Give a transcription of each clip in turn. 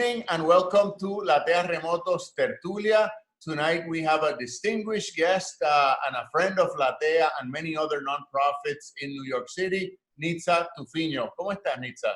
evening and welcome to Latea Remoto's Tertulia. Tonight we have a distinguished guest and a friend of Latea and many other nonprofits in New York City, Nitza Tufiño. ¿Cómo estás, Nitza?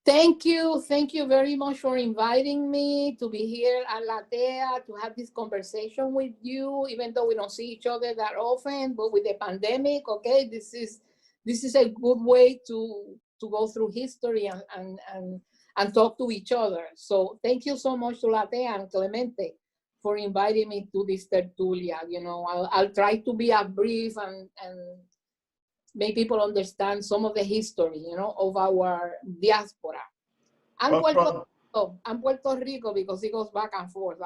Thank you. Thank you very much for inviting me to be here at Latea to have this conversation with you, even though we don't see each other that often, but with the pandemic, okay, this is a good way to go through history and talk to each other. So thank you so much to Latea and Clemente for inviting me to this tertulia. You know, I'll try to be brief and make people understand some of the history, you know, of our diaspora. I'm Puerto Rico because it goes back and forth.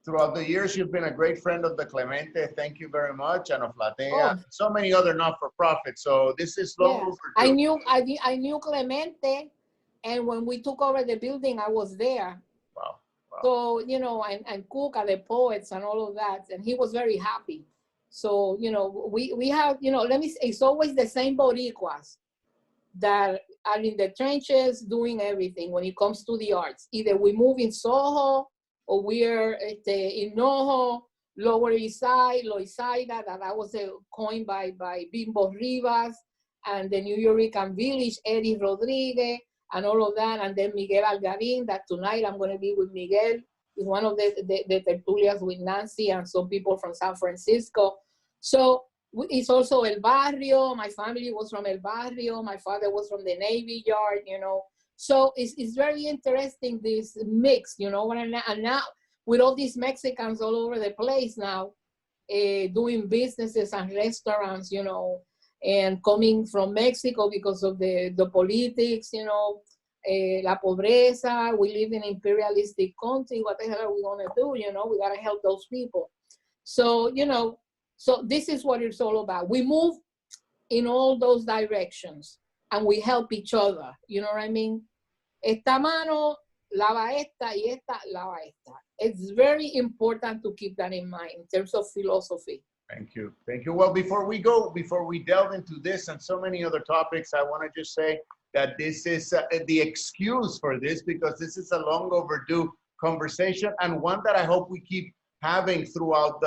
Throughout the years, you've been a great friend of the Clemente. Thank you very much, and of Latea, so many other not-for-profits. So this is long overdue. I knew Clemente, and when we took over the building, I was there. Wow. So, you know, and Cuca, the poets and all of that, and he was very happy. So, you know, we have, you know, it's always the same Boricuas that are in the trenches doing everything when it comes to the arts. Either we move in Soho or we're in Noho, Lower East Side, Loisaida, that was coined by Bimbo Rivas, and the New Yorican Village, Eddie Rodriguez, and all of that, and then Miguel Algarin, that tonight I'm going to be with Miguel. Is one of the tertulias with Nancy and some people from San Francisco. So it's also El Barrio. My family was from El Barrio. My father was from the Navy Yard, you know. So it's very interesting, this mix, you know. And now with all these Mexicans all over the place now, doing businesses and restaurants, you know, and coming from Mexico because of the politics, you know, la pobreza. We live in an imperialistic country. What the hell are we going to do? You know, we got to help those people. So, you know, so this is what it's all about. We move in all those directions and we help each other. You know what I mean? Esta mano lava esta y esta lava esta. It's very important to keep that in mind in terms of philosophy. Thank you. Thank you. Well, before we delve into this and so many other topics, I want to just say that this is the excuse for this, because this is a long overdue conversation and one that I hope we keep having throughout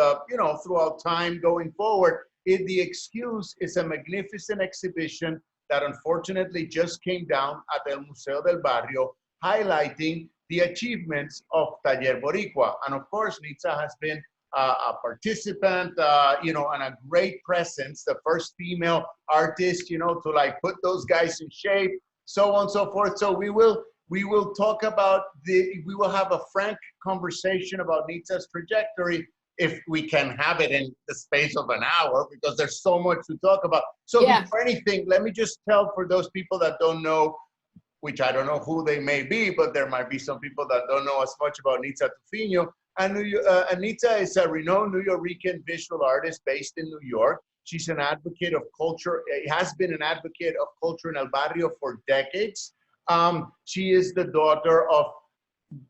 throughout time going forward. The excuse is a magnificent exhibition that unfortunately just came down at the Museo del Barrio, highlighting the achievements of Taller Boricua. And of course, Nitza has been a participant, you know, and a great presence, the first female artist, you know, to like put those guys in shape, so on and so forth. So we will talk about we will have a frank conversation about Nitza's trajectory, if we can have it in the space of an hour, because there's so much to talk about. So before anything, let me just tell, for those people that don't know, which I don't know who they may be, but there might be some people that don't know as much about Nitza Tufiño. And Nitza is a renowned New Yorican visual artist based in New York. She's an advocate of culture, has been an advocate of culture in El Barrio for decades. She is the daughter of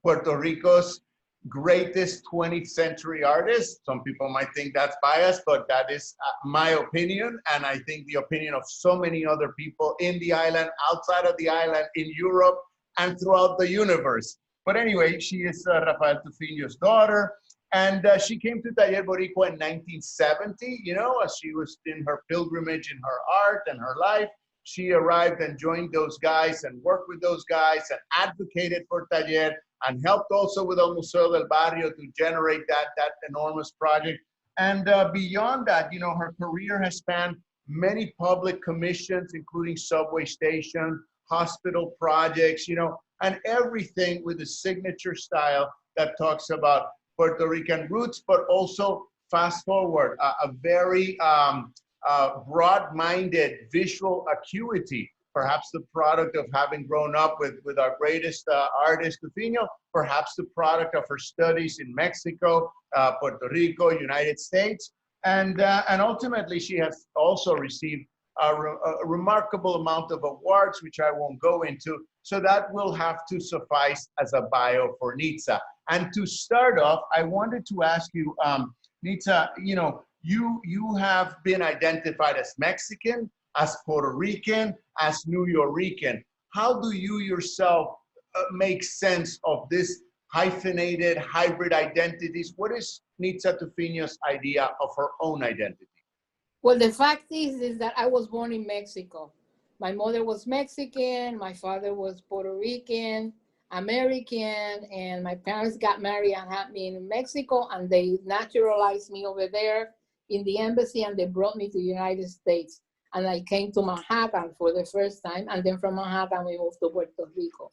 Puerto Rico's greatest 20th century artist. Some people might think that's biased, but that is my opinion. And I think the opinion of so many other people in the island, outside of the island, in Europe, and throughout the universe. But anyway, she is Rafael Tufiño's daughter. And she came to Taller Boricua in 1970, you know, as she was in her pilgrimage in her art and her life. She arrived and joined those guys and worked with those guys and advocated for Taller and helped also with El Museo del Barrio to generate that enormous project. And beyond that, you know, her career has spanned many public commissions, including subway station, hospital projects, you know, and everything with a signature style that talks about Puerto Rican roots, but also fast forward, a very broad-minded visual acuity, perhaps the product of having grown up with our greatest artist, Trufiño, perhaps the product of her studies in Mexico, Puerto Rico, United States. And ultimately, she has also received a remarkable amount of awards, which I won't go into. So that will have to suffice as a bio for Nitza. And to start off, I wanted to ask you, Nitza, you know, you have been identified as Mexican, as Puerto Rican, as New Yorican. How do you yourself makes sense of this hyphenated hybrid identities? What is Nitza Tufiño's idea of her own identity? Well, the fact is that I was born in Mexico. My mother was Mexican, my father was Puerto Rican, American, and my parents got married and had me in Mexico, and they naturalized me over there in the embassy, and they brought me to the United States. And I came to Manhattan for the first time, and then from Manhattan we moved to Puerto Rico.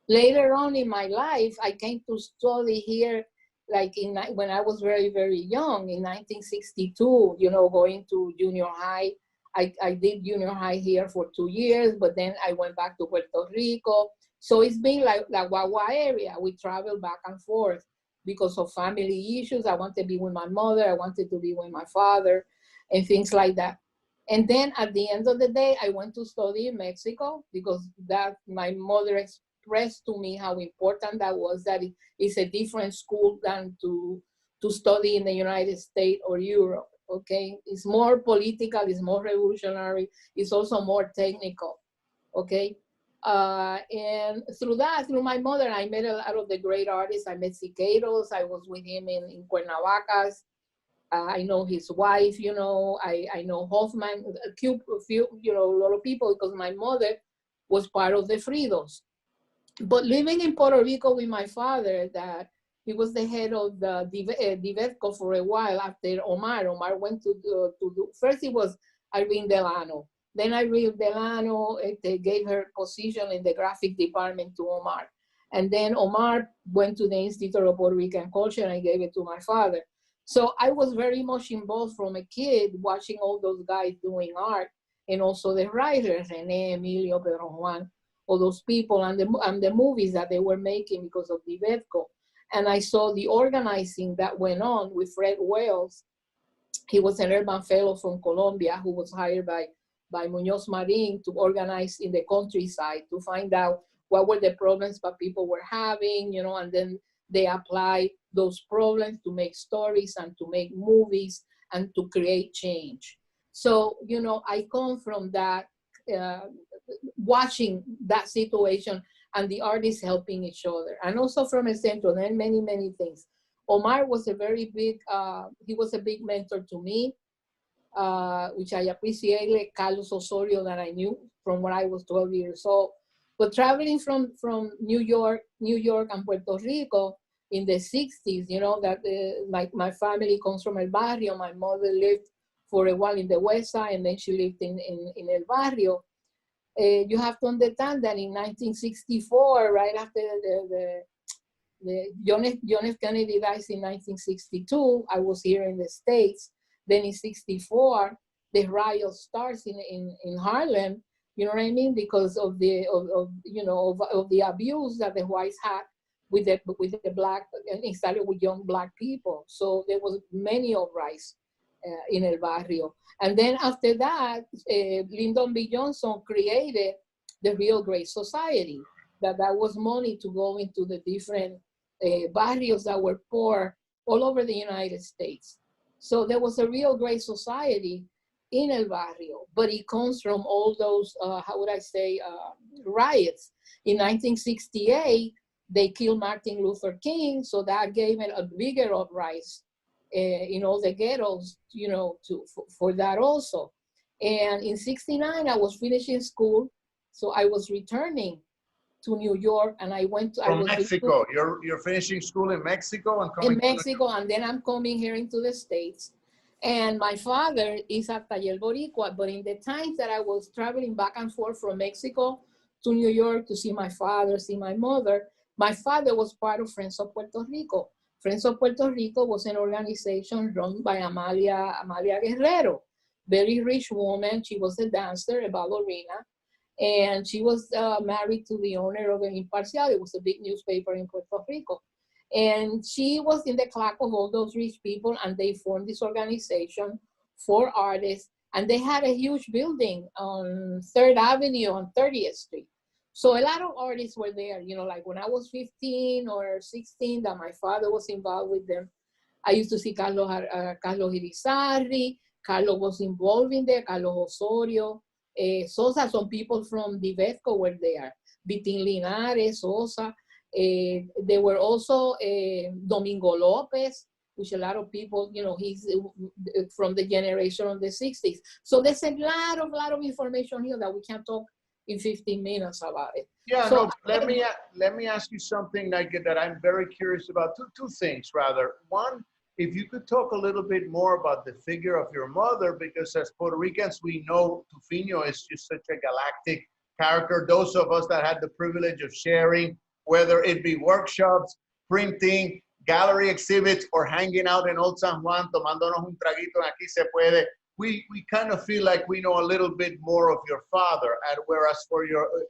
Later on in my life, I came to study here, like when I was very, very young, in 1962, you know, going to junior high. I did junior high here for 2 years, but then I went back to Puerto Rico. So it's been like the Guagua area. We travel back and forth because of family issues. I wanted to be with my mother. I wanted to be with my father and things like that. And then at the end of the day, I went to study in Mexico because that my mother expressed to me how important that was, that it's a different school than to study in the United States or Europe, okay? It's more political, it's more revolutionary, it's also more technical, okay? And through my mother, I met a lot of the great artists. I met Siquieros, I was with him in Cuernavacas. I know his wife, you know, I know Hoffman, you know, a lot of people, because my mother was part of the Fridos. But living in Puerto Rico with my father, that he was the head of the Divetco for a while after Omar. Omar went to do, first it was Irene Delano. Then Irene Delano gave her position in the graphic department to Omar. And then Omar went to the Institute of Puerto Rican Culture and I gave it to my father. So I was very much involved from a kid watching all those guys doing art, and also the writers, Rene, Emilio, Pedro Juan, all those people, and the movies that they were making because of the Divetco. And I saw the organizing that went on with Fred Wells. He was an urban fellow from Colombia who was hired by Muñoz Marin to organize in the countryside to find out what were the problems that people were having, you know, and then they apply those problems to make stories and to make movies and to create change. So, you know, I come from that, watching that situation and the artists helping each other. And also from a centro, and many, many things. Omar was a very big, he was a big mentor to me, which I appreciated. Carlos Osorio, that I knew from when I was 12 years old. But traveling from New York and Puerto Rico in the 60s, you know, that my family comes from El Barrio. My mother lived for a while in the West Side, and then she lived in El Barrio. You have to understand that in 1964, right after John F. Kennedy dies in 1962, I was here in the States. Then in 64, the riot starts in Harlem. You know what I mean? Because of the abuse that the whites had with the black, and it started with young black people. So there was many uprisings in El Barrio. And then after that, Lyndon B. Johnson created the Real Great Society. That was money to go into the different barrios that were poor all over the United States. So there was a Real Great Society in El Barrio, but it comes from all those, how would I say, riots. In 1968, they killed Martin Luther King, so that gave it a bigger uprising in all the ghettos, you know, for that also. And in 69, I was finishing school, so I was returning to New York, and I went to— From Mexico, you're finishing school in Mexico and coming— in Mexico, and then I'm coming here into the States. And my father is at Taller Boricua, but in the times that I was traveling back and forth from Mexico to New York to see my father, see my mother, my father was part of Friends of Puerto Rico. Friends of Puerto Rico was an organization run by Amalia Guerrero, very rich woman. She was a dancer, a ballerina, and she was married to the owner of an Imparcial. It was a big newspaper in Puerto Rico. And she was in the club of all those rich people, and they formed this organization for artists. And they had a huge building on 3rd Avenue on 30th Street. So a lot of artists were there, you know, like when I was 15 or 16, that my father was involved with them. I used to see Carlos Irizarry. Carlos was involved in there, Carlos Osorio. Sosa, some people from Divetco were there. Vitín Linares, Sosa. There were also Domingo Lopez, which a lot of people, you know, he's from the generation of the 60s. So there's a lot of information here that we can talk in 15 minutes about it. Yeah, so no, let me ask you something like that I'm very curious about. Two things rather. One, if you could talk a little bit more about the figure of your mother, because as Puerto Ricans, we know Trufiño is just such a galactic character. Those of us that had the privilege of sharing, whether it be workshops, printing, gallery exhibits, or hanging out in Old San Juan, tomándonos un traguito en Aquí Se Puede, we kind of feel like we know a little bit more of your father. And whereas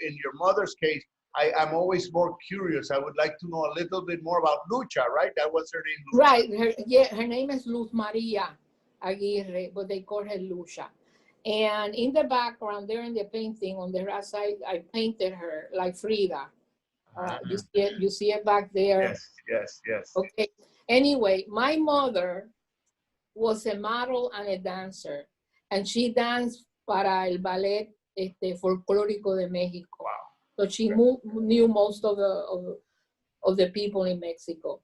in your mother's case, I'm always more curious. I would like to know a little bit more about Lucha, right? That was her name. Right. Her name is Luz Maria Aguirre, but they call her Lucha. And in the background, there in the painting on the right side, I painted her like Frida. You see it back there. Yes. Okay. Anyway, my mother was a model and a dancer, and she danced para el ballet folclórico de México. Wow. So she knew most of the people in Mexico.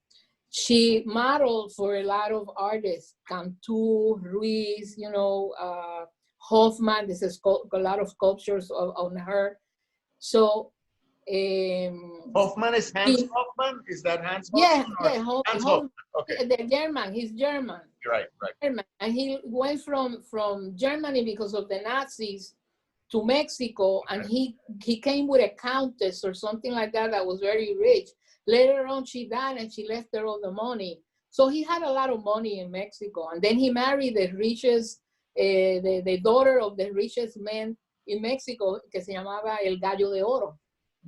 She modeled for a lot of artists, Cantú, Ruiz, you know, Hoffman. There's a lot of sculptures on her. So Hoffman is Hans Hoffman? Is that Hans Hoffman? Yeah, Hans Hoffman. Okay. The German, he's German. Right. German. And he went from Germany because of the Nazis to Mexico, and he came with a countess or something like that was very rich. Later on, she died and she left her all the money. So he had a lot of money in Mexico. And then he married the richest, the daughter of the richest man in Mexico, que se llamaba El Gallo de Oro.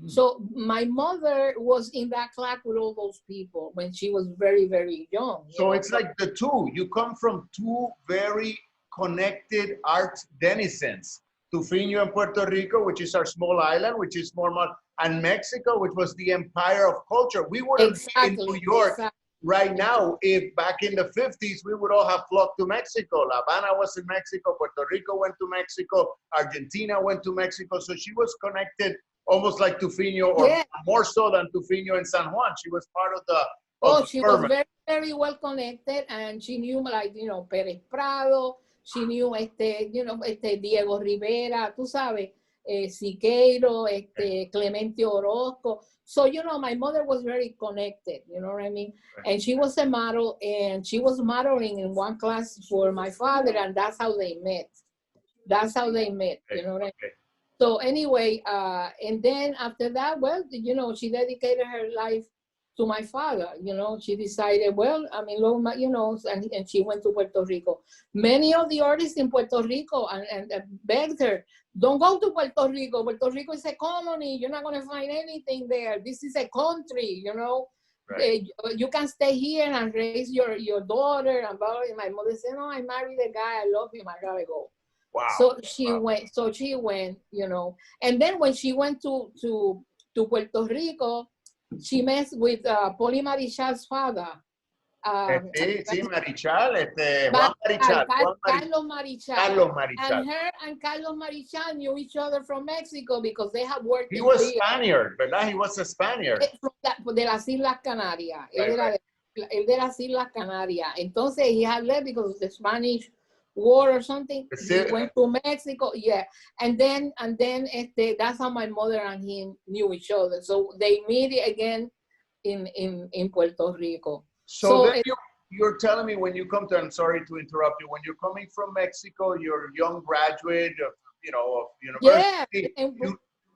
So my mother was in that class with all those people when she was very, very young. So it's like the two. You come from two very connected art denizens. Trufiño in Puerto Rico, which is our small island, which is normal, and Mexico, which was the empire of culture. We wouldn't be in New York right now if back in the 50s, we would all have flocked to Mexico. La Habana was in Mexico, Puerto Rico went to Mexico, Argentina went to Mexico. So she was connected almost like Trufiño, or more so than Trufiño in San Juan. She was part of the she was very, very well connected, and she knew, like, you know, Pérez Prado. She knew, Diego Rivera, tú sabes, Siqueiro, Clemente Orozco. So, you know, my mother was very connected, you know what I mean? And she was a model, and she was modeling in one class for my father, and that's how they met. You know what I mean? So anyway, and then after that, well, you know, she dedicated her life to my father. You know, she decided, well, I mean, you know, and she went to Puerto Rico. Many of the artists in Puerto Rico and begged her, don't go to Puerto Rico. Puerto Rico is a colony. You're not going to find anything there. This is a country, you know. Right. You can stay here and raise your daughter. And my mother said, no, I married a guy. I love him. I got to go. Wow. So she went, you know. And then when she went to Puerto Rico, she met with Poli Marichal's father. Sí, Marichal, Juan Marichal. Carlos Marichal. And her and Carlos Marichal knew each other from Mexico because they had worked. He was Spaniard, ¿verdad? He was a Spaniard. De las Islas Canarias. Él de las Islas Canarias. Entonces he had left because of the Spanish War or something. He went to Mexico, and then that's how my mother and him knew each other. So they meet again in Puerto Rico. So then you're telling me when you come to, I'm sorry to interrupt you, when you're coming from Mexico, you're a young graduate of university. Yeah.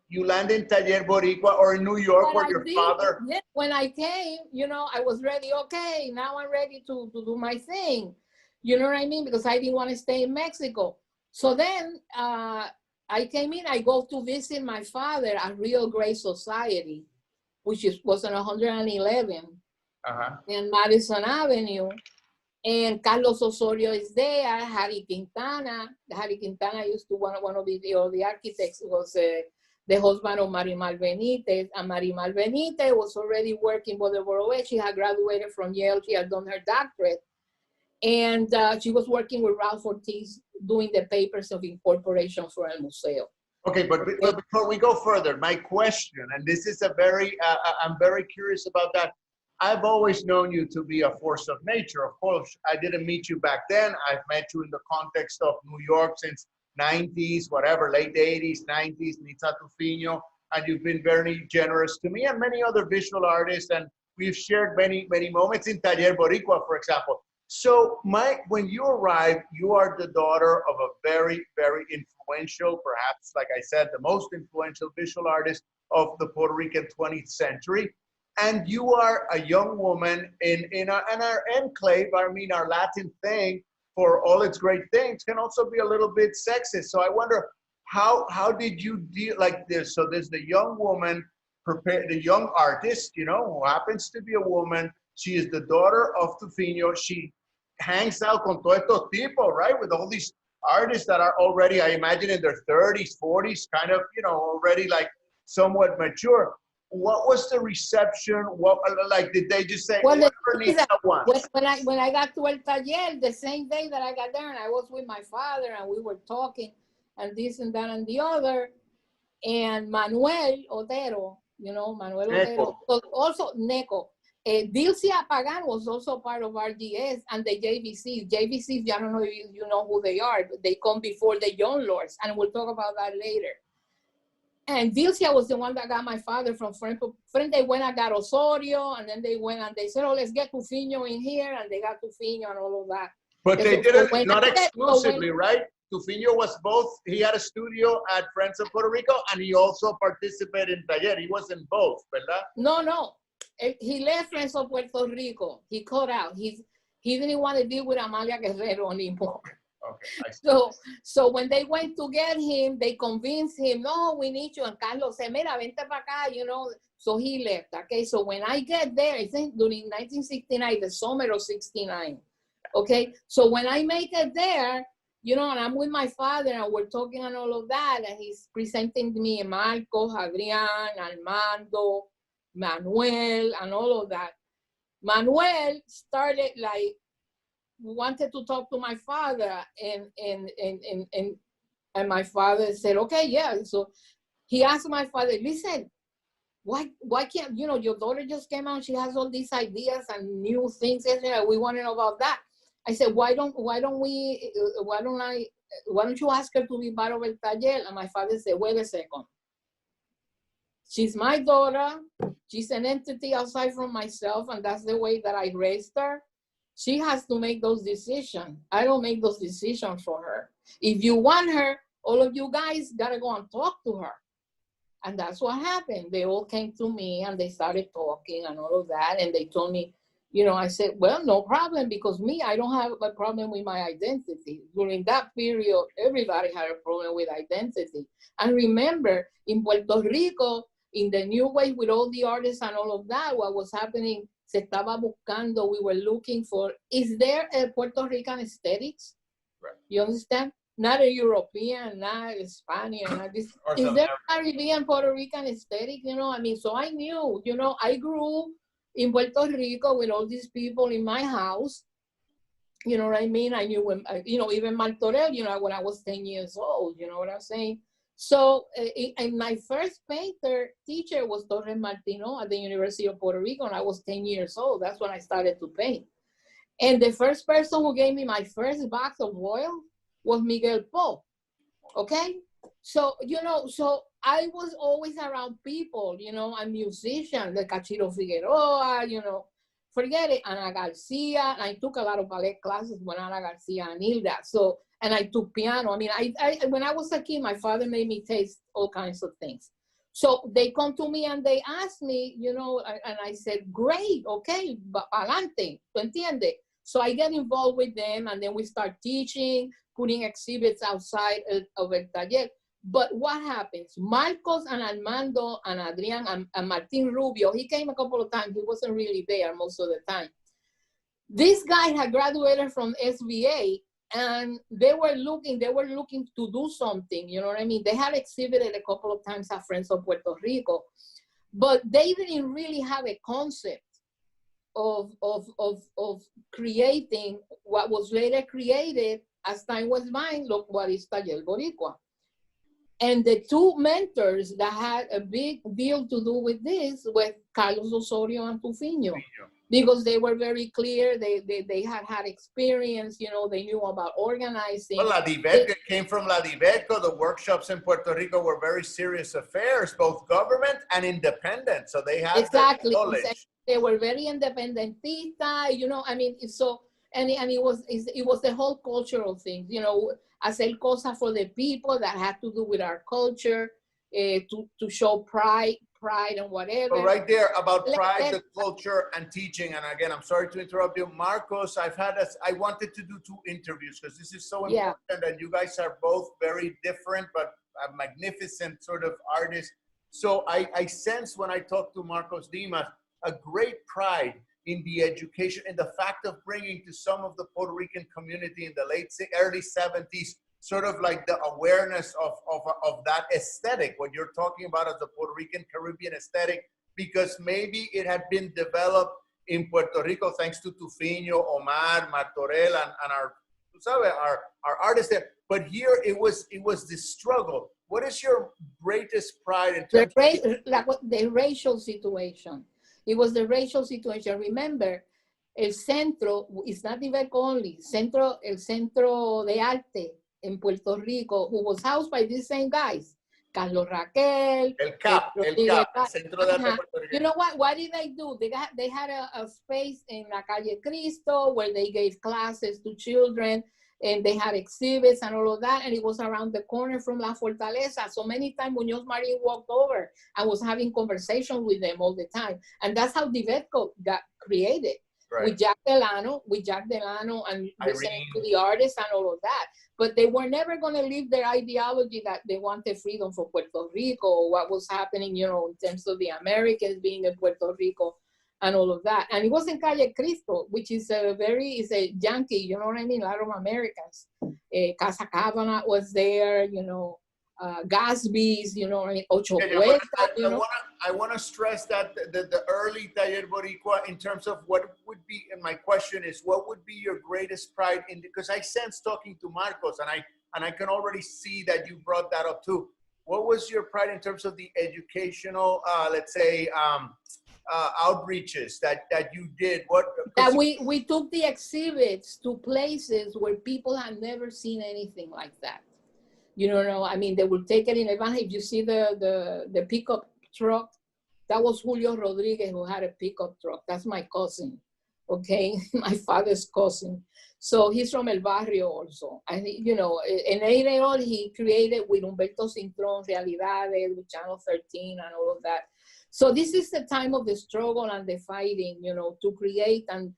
You land in Taller Boricua or in New York where your father. Yeah, when I came, you know, I was ready. Okay, now I'm ready to do my thing. You know what I mean? Because I didn't want to stay in Mexico. So then I came in, I go to visit my father at Rio Grande Society, which was on 111 in Madison Avenue. And Carlos Osorio is there, Harry Quintana. Harry Quintana used to one of the architects, was the husband of Marimal Benitez. And Marimal Benitez was already working for the Borough. She had graduated from Yale. She had done her doctorate. And she was working with Ralph Ortiz doing the papers of incorporation for El Museo. Okay, but before we go further, my question, and this is a very, I'm very curious about that. I've always known you to be a force of nature. Of course, I didn't meet you back then. I've met you in the context of New York since 90s, whatever, late 80s, 90s, Nitza Tufiño, and you've been very generous to me and many other visual artists, and we've shared many, many moments in Taller Boricua, for example. So when you arrived, you are the daughter of a very, very influential, perhaps, like I said, the most influential visual artist of the Puerto Rican 20th century. And you are a young woman in our enclave. I mean, our Latin thing, for all its great things, can also be a little bit sexist. So I wonder, how did you deal like this? So there's the young woman, the young artist, you know, who happens to be a woman. She is the daughter of Trufiño. She hangs out con todos estos tipos, right? With all these artists that are already, I imagine, in their 30s, 40s, kind of, you know, already like somewhat mature. What was the reception? What, like, did they just say, well, whatever Nitza wants? when I got to El Taller, the same day that I got there, and I was with my father, and we were talking, and this and that and the other, and Manuel Otero, you know, Manuel Otero, also Neco. Dilcia Pagan was also part of RGS and the JVCs. JVCs, I don't know if you know who they are, but they come before the Young Lords, and we'll talk about that later. And Dilcia was the one that got my father from friend. They went and got Osorio, and then they went and they said, oh, let's get Trufiño in here, and they got Trufiño and all of that. But they didn't, not exclusively, right? Trufiño was both, he had a studio at Friends of Puerto Rico, and he also participated in Taller. He was in both, ¿verdad? No. He left Friends of Puerto Rico. He cut out. He didn't want to deal with Amalia Guerrero anymore. Okay, so when they went to get him, they convinced him, no, we need you. And Carlos said, mira, vente para acá, you know. So he left, okay? So when I get there, I think during 1969, the summer of 69, okay? So when I make it there, you know, and I'm with my father, and we're talking and all of that, and he's presenting me Marcos, Adrian, Armando, Manuel, and all of that. Manuel started like, wanted to talk to my father, and my father said, okay, yeah. So he asked my father, listen, why can't, you know, your daughter just came out, she has all these ideas and new things, and we want to know about that. I said, why don't you ask her to be part of El Taller? And my father said, wait a second. She's my daughter. She's an entity outside from myself, and that's the way that I raised her. She has to make those decisions. I don't make those decisions for her. If you want her, all of you guys gotta go and talk to her. And that's what happened. They all came to me and they started talking and all of that. And they told me, you know, I said, well, no problem, because me, I don't have a problem with my identity. During that period, everybody had a problem with identity. And remember, in Puerto Rico, in the new way with all the artists and all of that, what was happening, se estaba buscando, we were looking for, is there a Puerto Rican aesthetics? Right. You understand? Not a European, not a Spanish, not this. Is there a Caribbean Puerto Rican aesthetic? You know, I mean, so I knew, you know, I grew in Puerto Rico with all these people in my house. You know what I mean? I knew when, you know, even Martorell, you know, when I was 10 years old, you know what I'm saying? So, and my first painter teacher was Torres Martino at the University of Puerto Rico, and I was 10 years old. That's when I started to paint. And the first person who gave me my first box of oil was Miguel Poe, okay? So, you know, so I was always around people, you know, a musician, the Cachiro Figueroa, you know, forget it, Ana Garcia. I took a lot of ballet classes with Ana Garcia and Hilda. So, and I took piano. I mean, I when I was a kid, my father made me taste all kinds of things. So they come to me and they ask me, you know, and I said, great, okay, adelante, ¿tú entiendes? So I get involved with them, and then we start teaching, putting exhibits outside of El Taller. But what happens? Marcos and Armando and Adrian and Martin Rubio, he came a couple of times. He wasn't really there most of the time. This guy had graduated from SBA, and they were looking to do something, you know what I mean? They had exhibited a couple of times at Friends of Puerto Rico, but they didn't really have a concept of creating what was later created as time was by, look what is Taller Boricua. And the two mentors that had a big deal to do with this were Carlos Osorio and Trufiño, because they were very clear. They had experience, you know, they knew about organizing. Well, it came from La Diveco. The workshops in Puerto Rico were very serious affairs, both government and independent. So they had exactly. the knowledge. They were very independentista, you know, I mean, so, and it was the whole cultural thing, you know, hacer cosas for the people that had to do with our culture, to show pride and whatever. So right there about pride, the culture, and teaching. And again, I'm sorry to interrupt you, Marcos. I wanted to do 2 interviews because this is so important, and you guys are both very different, but a magnificent sort of artists. So I sense when I talk to Marcos Dimas, a great pride in the education and the fact of bringing to some of the Puerto Rican community in the early 70s, sort of like the awareness of that aesthetic, what you're talking about as the Puerto Rican Caribbean aesthetic, because maybe it had been developed in Puerto Rico thanks to Trufiño, Omar, Martorell, and our artists there. But here it was the struggle. What is your greatest pride in terms of the racial situation? It was the racial situation. Remember, el centro is not Ibeco only. El centro de arte in Puerto Rico, who was housed by these same guys, Carlos Raquel. El CAP, Centro de Arte Puerto Rico. You know what? What did they do? They had a space in La Calle Cristo where they gave classes to children, and they had exhibits and all of that, and it was around the corner from La Fortaleza. So many times Muñoz Marín walked over and was having conversations with them all the time. And that's how Divetco got created, with Jack Delano, and listening to the artists and all of that. But they were never going to leave their ideology that they wanted freedom for Puerto Rico, or what was happening, you know, in terms of the Americans being in Puerto Rico and all of that. And it was in Calle Cristo, which is a Yankee, you know what I mean? A lot of Americans. Casa Cabana was there, you know, Gatsby's, you know what I mean? Ocho Puertas, you know. I want to stress that the early Taller Boricua, in terms of what would be, and my question is, what would be your greatest pride in, because I sense talking to Marcos, and I can already see that you brought that up too. What was your pride in terms of the educational, let's say, outreaches that you did? That we took the exhibits to places where people had never seen anything like that. You know, I mean, they would take it in advantage. You see the pickup truck, that was Julio Rodriguez who had a pickup truck. That's my cousin, okay? My father's cousin. So he's from El Barrio also. And, you know, en Eireol, he created with Humberto Cintrón, Realidades, with Channel 13 and all of that. So this is the time of the struggle and the fighting, you know, to create and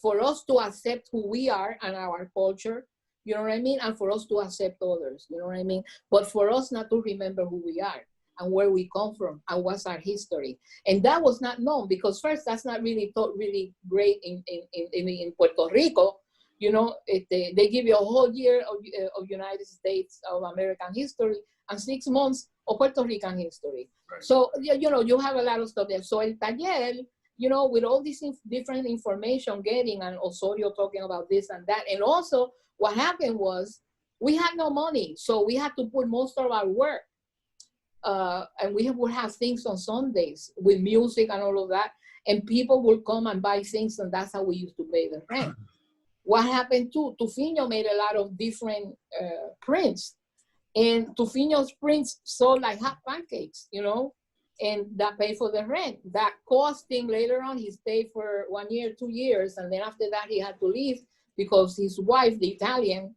for us to accept who we are and our culture, you know what I mean? And for us to accept others, you know what I mean? But for us not to remember who we are and where we come from and what's our history. And that was not known, because first, that's not really taught really great in Puerto Rico. You know, they give you a whole year of United States of American history and 6 months of Puerto Rican history. Right. So, you know, you have a lot of stuff there. So El Taller, you know, with all this different information getting, and Osorio talking about this and that. And also what happened was we had no money. So we had to put most of our work. And we would have things on Sundays with music and all of that. And people would come and buy things, and that's how we used to pay the rent. What happened too, Trufiño made a lot of different prints. And Trufiño's prints sold like hot pancakes, you know, and that paid for the rent. That cost him later on, he stayed for 1 year, 2 years, and then after that he had to leave because his wife, the Italian,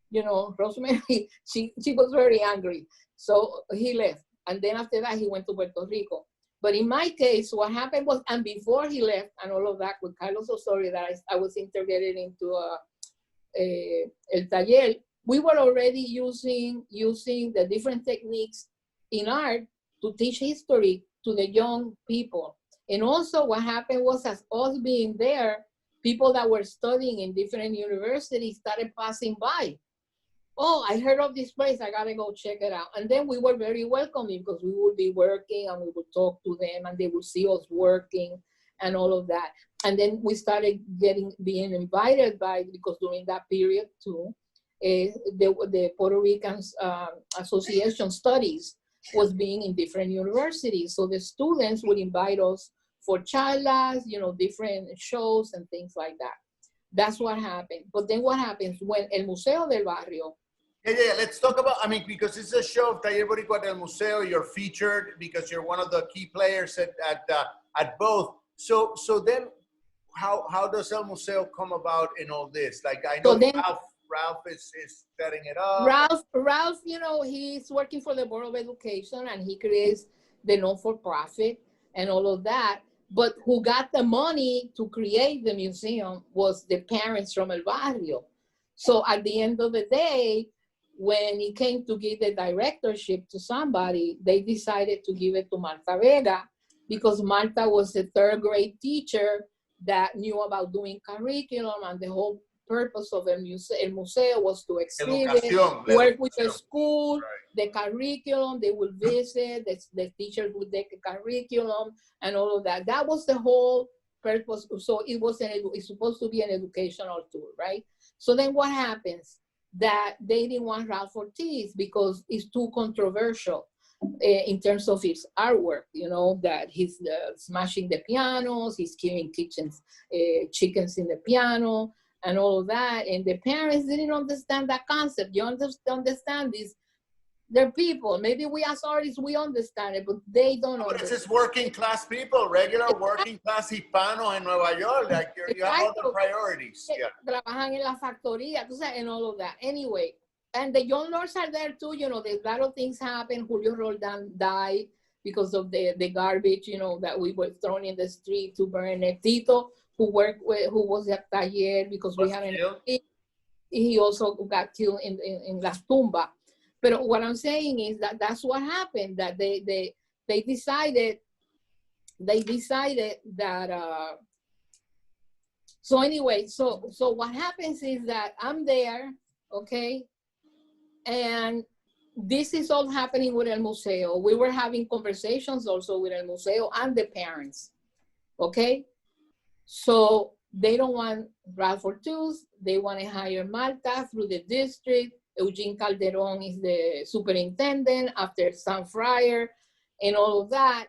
you know, Rosemary, she was very angry. So he left. And then after that, he went to Puerto Rico. But in my case, what happened was, and before he left and all of that with Carlos Osorio, that I was integrated into El Taller, we were already using the different techniques in art to teach history to the young people. And also what happened was, as us being there, people that were studying in different universities started passing by. Oh, I heard of this place, I gotta go check it out. And then we were very welcoming because we would be working and we would talk to them and they would see us working and all of that. And then we started being invited by, because during that period too, the Puerto Rican Association studies was being in different universities. So the students would invite us for charlas, you know, different shows and things like that. That's what happened. But then what happens when el Museo del Barrio? Yeah. Let's talk about, I mean, because it's a show of Taller Boricua del Museo, you're featured because you're one of the key players at both. So then how does El Museo come about in all this? Like, I know Ralph is setting it up. Ralph, you know, he's working for the Board of Education and he creates the non-for-profit and all of that. But who got the money to create the museum was the parents from El Barrio. So at the end of the day, when it came to give the directorship to somebody, they decided to give it to Marta Vega because Marta was a third grade teacher that knew about doing curriculum, and the whole purpose of el museo was to exhibit, work with the school, the curriculum, they will visit, the teachers would take the curriculum and all of that. That was the whole purpose. So it's supposed to be an educational tool, right? So then what happens? That they didn't want Ralph Ortiz because it's too controversial in terms of his artwork, you know, that he's smashing the pianos, he's killing chickens in the piano and all of that. And the parents didn't understand that concept. You understand this? They're people. Maybe we as artists, we understand it, but they don't understand. But it's just working class people, regular working class hispanos in Nueva York. Like you have other priorities. Yeah. Trabajan en la factoría, and all of that. Anyway, and the young lords are there too. You know, there's a lot of things happen. Julio Roldan died because of the garbage, you know, that we were thrown in the street to burn it. Tito, who was at Taller because we had he also got killed in Las Tumbas. But what I'm saying is that that's what happened, that they decided that, so anyway, so what happens is that I'm there, okay? And this is all happening with El Museo. We were having conversations also with El Museo and the parents, okay? So they don't want Ralph Ortiz, they want to hire Malta through the district. Eugene Calderon is the superintendent after Sam Fryer and all of that.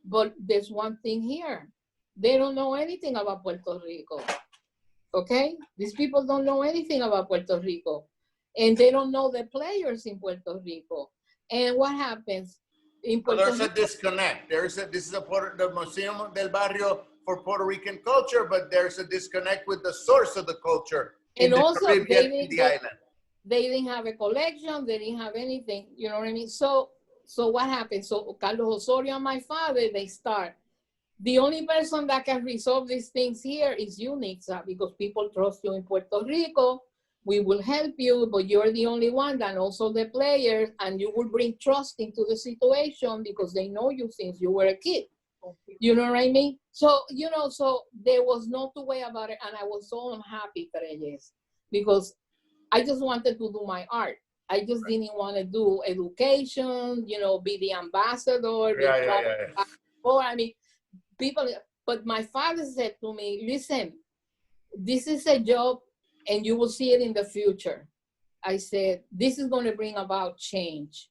But there's one thing here. They don't know anything about Puerto Rico, okay? These people don't know anything about Puerto Rico. And they don't know the players in Puerto Rico. And what happens? In Puerto Rico, a disconnect. This is the Museum del Barrio for Puerto Rican culture, but there's a disconnect with the source of the culture in the Caribbean, in the island. They didn't have a collection, they didn't have anything, you know what I mean? So what happened? So Carlos Osorio and my father, they start. The only person that can resolve these things here is you, Nitza, because people trust you in Puerto Rico. We will help you, but you're the only one, and also the players, and you will bring trust into the situation because they know you since you were a kid. You know what I mean? So, you know, so there was no two way about it, and I was so unhappy, Trelles, because I just wanted to do my art. I just didn't want to do education, you know, be the ambassador. I mean, people, but my father said to me, listen, this is a job and you will see it in the future. I said, this is going to bring about change,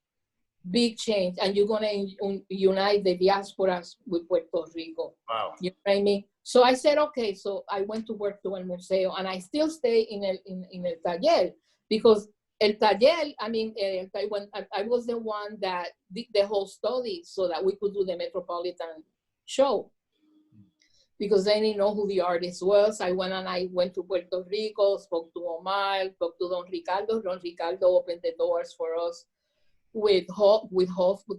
big change, and you're going to unite the diasporas with Puerto Rico. Wow. You know what I mean? So I said, okay, so I went to work to El Museo, and I still stay in El Taller, because El Taller, I mean, when I was the one that did the whole study so that we could do the Metropolitan show, because they didn't know who the artist was. I went to Puerto Rico, spoke to Omar, spoke to Don Ricardo. Don Ricardo opened the doors for us with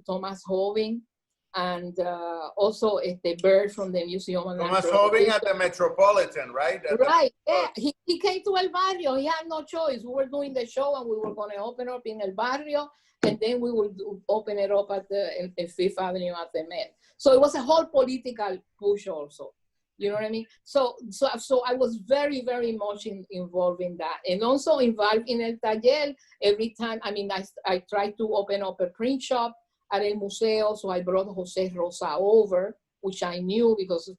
Thomas Hoving, and also the bird from the Museum. Thomas Hoving at the Metropolitan, right? Right, yeah. He came to El Barrio. He had no choice. We were doing the show, and we were going to open up in El Barrio, and then we would open it up at the Fifth Avenue at the Met. So it was a whole political push also. You know what I mean? So I was very, very much involved in that. And also involved in El Taller every time. I mean, I tried to open up a print shop at El Museo. So I brought Jose Rosa over, which I knew because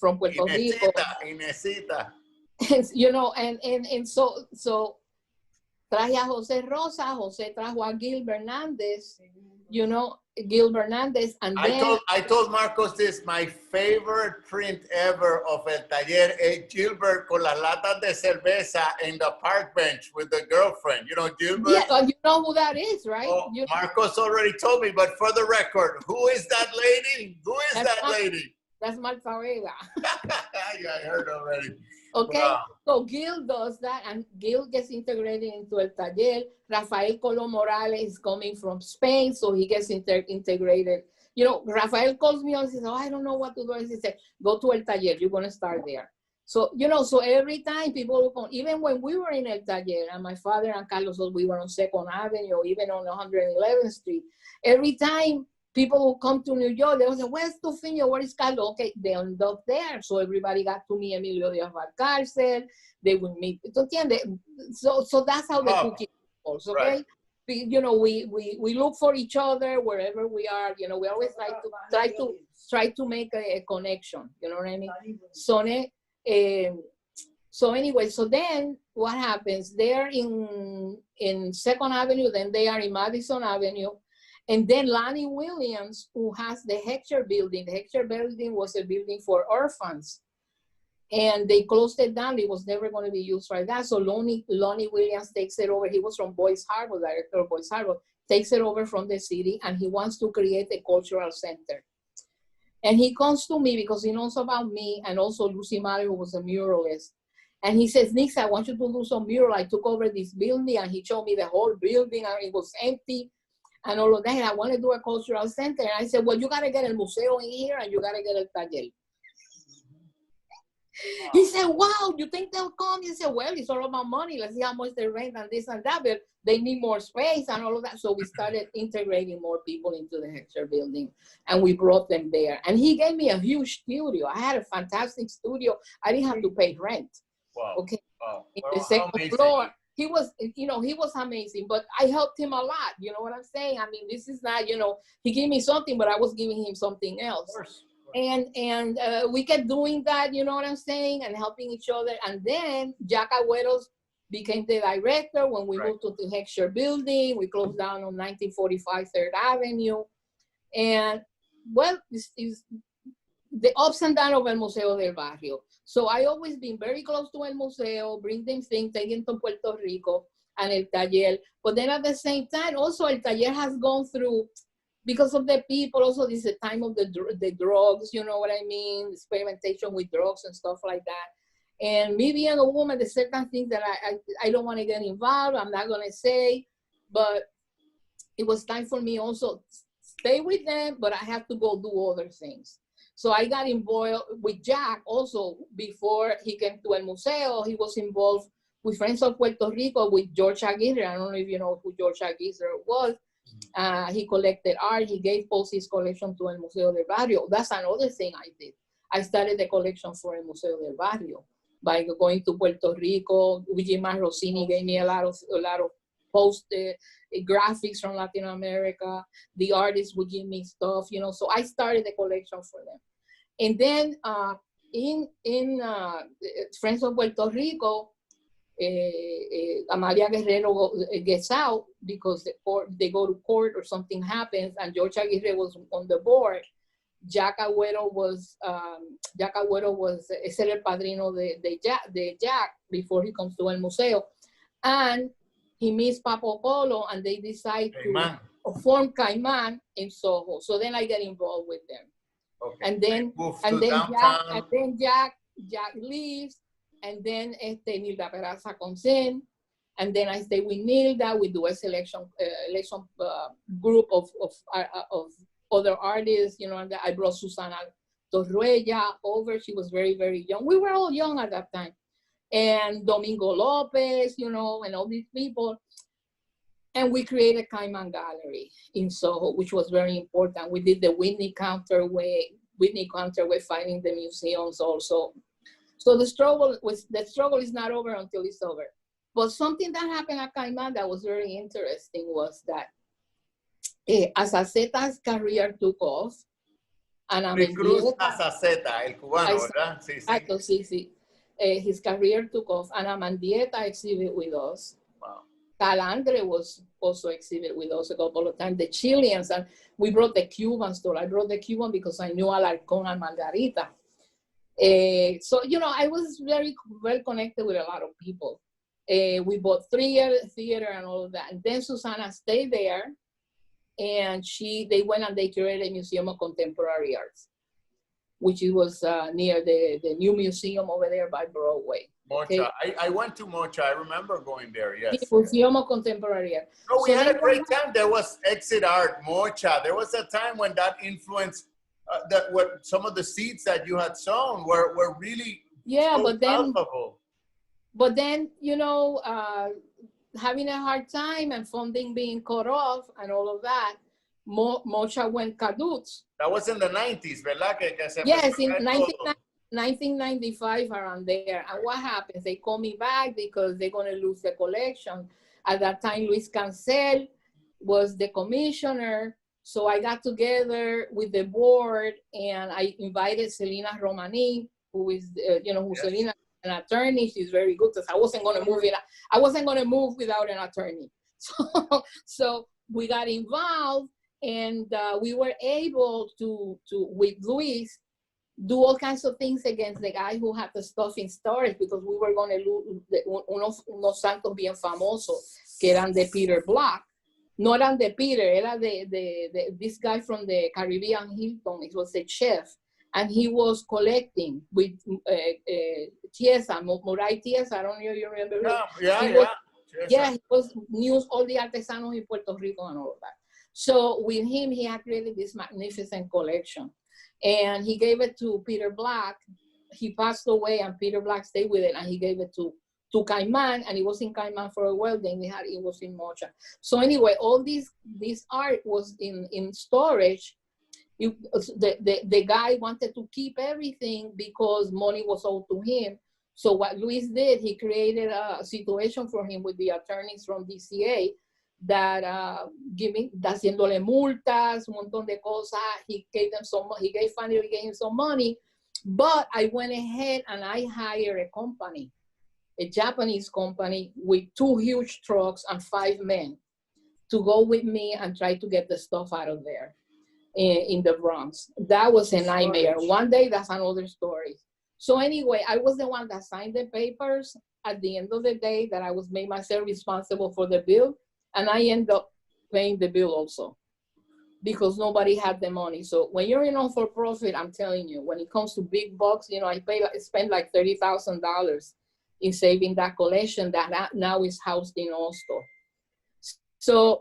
from Puerto Rico. Inesita. You know, and so traje a José Rosa, José trajo a Gil Bernández, you know, Gil Bernández, and then I told Marcos this, my favorite print ever of El Taller es Gilbert con las latas de cerveza in the park bench with the girlfriend. You know, Gilbert? Yeah, you know who that is, right? Oh, Marcos already told me, but for the record, who is that lady? Who is that lady? That's Marta Vega. Yeah, I heard already. Okay, Wow. so Gil does that, and Gil gets integrated into El Taller. Rafael Colón Morales is coming from Spain, so he gets integrated. You know, Rafael calls me and says, oh, I don't know what to do. And he said, go to El Taller, you're going to start there. So, you know, so every time people will come, even when we were in El Taller, and my father and Carlos, we were on 2nd Avenue, even on 111th Street, every time people who come to New York, they will say, where's Trufiño? Where is Carlos? Okay, they end up there. So everybody got to meet Emilio Díaz Valcárcel. They would meet. So that's how the cookie goes, okay? Right. You know, we look for each other wherever we are. You know, we always try to make a connection. You know what I mean? So anyway, so then what happens? They're in 2nd Avenue, then they are in Madison Avenue. And then Lonnie Williams, who has the Heckscher building. The Heckscher building was a building for orphans. And they closed it down. It was never going to be used for that. So Lonnie Williams takes it over. He was from Boys Harbor, director of Boys Harbor, takes it over from the city, and he wants to create a cultural center. And he comes to me because he knows about me and also Lucy Malley, who was a muralist. And he says, Nitza, I want you to do some mural. I took over this building, and he showed me the whole building, and it was empty. And all of that, and I want to do a cultural center. And I said, well, you got to get a museo in here, and you got to get a taller. Wow. He said, wow, you think they'll come? He said, well, it's all about money. Let's see how much they rent and this and that, but they need more space and all of that. So we started integrating more people into the Heckscher building, and we brought them there. And he gave me a huge studio. I had a fantastic studio. I didn't have to pay rent. Wow. Okay. Wow. In the 2nd floor. He was, you know, he was amazing, but I helped him a lot. You know what I'm saying? I mean, this is not, you know, he gave me something, but I was giving him something else. Of course. And we kept doing that, you know what I'm saying, and helping each other. And then Jack Agüeros became the director when we moved to the Heckscher building. We closed down on 1945 3rd Avenue. And, well, it's the ups and downs of El Museo del Barrio. So I always been very close to El Museo, bring them things, take them to Puerto Rico and El Taller. But then at the same time, also El Taller has gone through, because of the people, also this is the time of the drugs, you know what I mean? Experimentation with drugs and stuff like that. And me being a woman, there's certain things that I don't want to get involved. I'm not going to say, but it was time for me also stay with them, but I have to go do other things. So I got involved with Jack also before he came to El Museo. He was involved with Friends of Puerto Rico with George Aguirre. I don't know if you know who George Aguirre was. He collected art. He gave post his collection to El Museo del Barrio. That's another thing I did. I started the collection for El Museo del Barrio by going to Puerto Rico. Luigi Rossini gave me a lot of post graphics from Latin America. The artists would give me stuff, you know. So I started the collection for them. And then in Friends of Puerto Rico, Amalia Guerrero gets out because they go to court or something happens, and George Aguirre was on the board. Jack Agüero was el padrino de Jack before he comes to El Museo, and he meets Papo Polo, and they decide to form Caimán in Soho. So then I get involved with them. Okay. And then Jack leaves, and then Nilda Peraza comes in, and then I stay with Nilda. We do a election group of other artists, you know, and I brought Susana Torruella over. She was very, very young. We were all young at that time. And Domingo Lopez, you know, and all these people. And we created Caimán Gallery in Soho, which was very important. We did the Whitney Counterway finding the museums also. So the struggle is not over until it's over. But something that happened at Caimán that was very interesting was that as Aceta's career took off, Ana Mendieta, Aceta, el cubano, ¿verdad? Sí, sí. Exacto, sí, sí. His career took off. Ana Mendieta exhibited with us. Wow. Calandre was also exhibit with us a couple of times, the Chileans, and we brought the Cubans too. I brought the Cuban because I knew Alarcón and Margarita. So, you know, I was very well connected with a lot of people. We bought theater and all of that. And then Susana stayed there, and they went and they created a Museum of Contemporary Arts, which was near the new museum over there by Broadway. Mocha. Okay? I went to Mocha. I remember going there, yes. The Museum of Contemporary Art. No, we had a great time. There was Exit Art, Mocha. There was a time when that influenced, what some of the seeds that you had sown were really so palpable. But then, you know, having a hard time and funding being cut off and all of that, Mocha went caduce. That was in the 90s, ¿verdad? Yes, in 1995, around there. And what happens? They call me back because they're going to lose the collection. At that time, Luis Cancel was the commissioner. So I got together with the board and I invited Selena Romani, who is, who's Selena, an attorney. She's very good because I wasn't going to move it. I wasn't going to move without an attorney. So we got involved, and we were able to with Luis, do all kinds of things against the guy who had the stuff in storage, because we were going to lose unos santos bien famosos que eran de Peter Block. No eran de Peter, era this guy from the Caribbean Hilton. It was a chef, and he was collecting with Tiesa, Moray Tiesa. I don't know if you remember. Yeah, he was news all the artesanos in Puerto Rico and all of that. So with him, he had created this magnificent collection. And he gave it to Peter Black. He passed away, and Peter Black stayed with it, and he gave it to Cayman, and it was in Cayman for a while. Then it was in Mocha. So anyway, all this art was in storage. The guy wanted to keep everything because money was owed to him. So what Luis did, he created a situation for him with the attorneys from DCA that haciéndole multas, un montón de cosas. He gave him some money, but I went ahead and I hired a company, a Japanese company with 2 huge trucks and 5 men to go with me and try to get the stuff out of there in the Bronx. That was a nightmare. One day, that's another story. So anyway, I was the one that signed the papers at the end of the day, that I was made myself responsible for the bill. And I end up paying the bill also because nobody had the money. So when you're in non-for-profit, I'm telling you, when it comes to big bucks, I spend like $30,000 in saving that collection that now is housed in Osto. So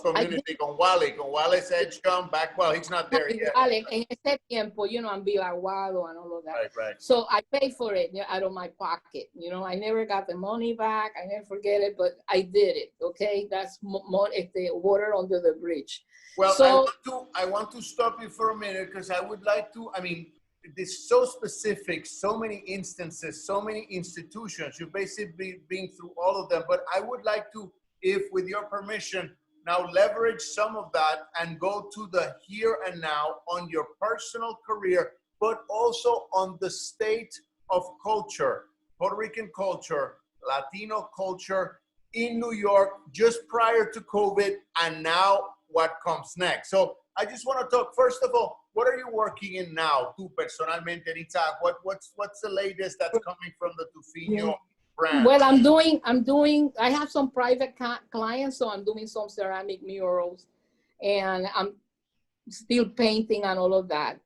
community con Wale said come back. Well, he's not there yet. En ese tiempo, I'm Bilaguado and all of that. Right. So I paid for it out of my pocket. I never got the money back. I never forget it, but I did it. Okay, that's the water under the bridge. Well, so, I want to stop you for a minute because I would like to. I mean, it's so specific, so many instances, so many institutions. You've basically been through all of them, but I would like to, if with your permission, now leverage some of that and go to the here and now on your personal career, but also on the state of culture, Puerto Rican culture, Latino culture in New York, just prior to COVID, and now what comes next. So I just want to talk, first of all, what are you working in now, tú personalmente, Nitza? What's the latest that's coming from the Trufiño brand? Well, I have some private clients, so I'm doing some ceramic murals, and I'm still painting and all of that,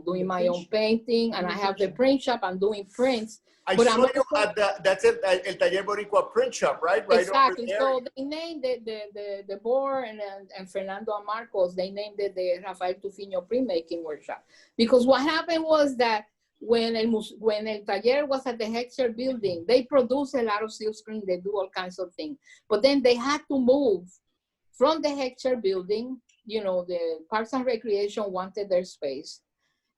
doing my own painting, and I have the print shop. I'm doing prints. I saw you at that's it, El Taller Boricua print shop, right? Exactly. So they named the board and Fernando and Marcos, they named it the Rafael Tufiño printmaking workshop. Because what happened was that when El Taller was at the Heckscher building, they produce a lot of silk screen, they do all kinds of things. But then they had to move from the Heckscher building, the Parks and Recreation wanted their space,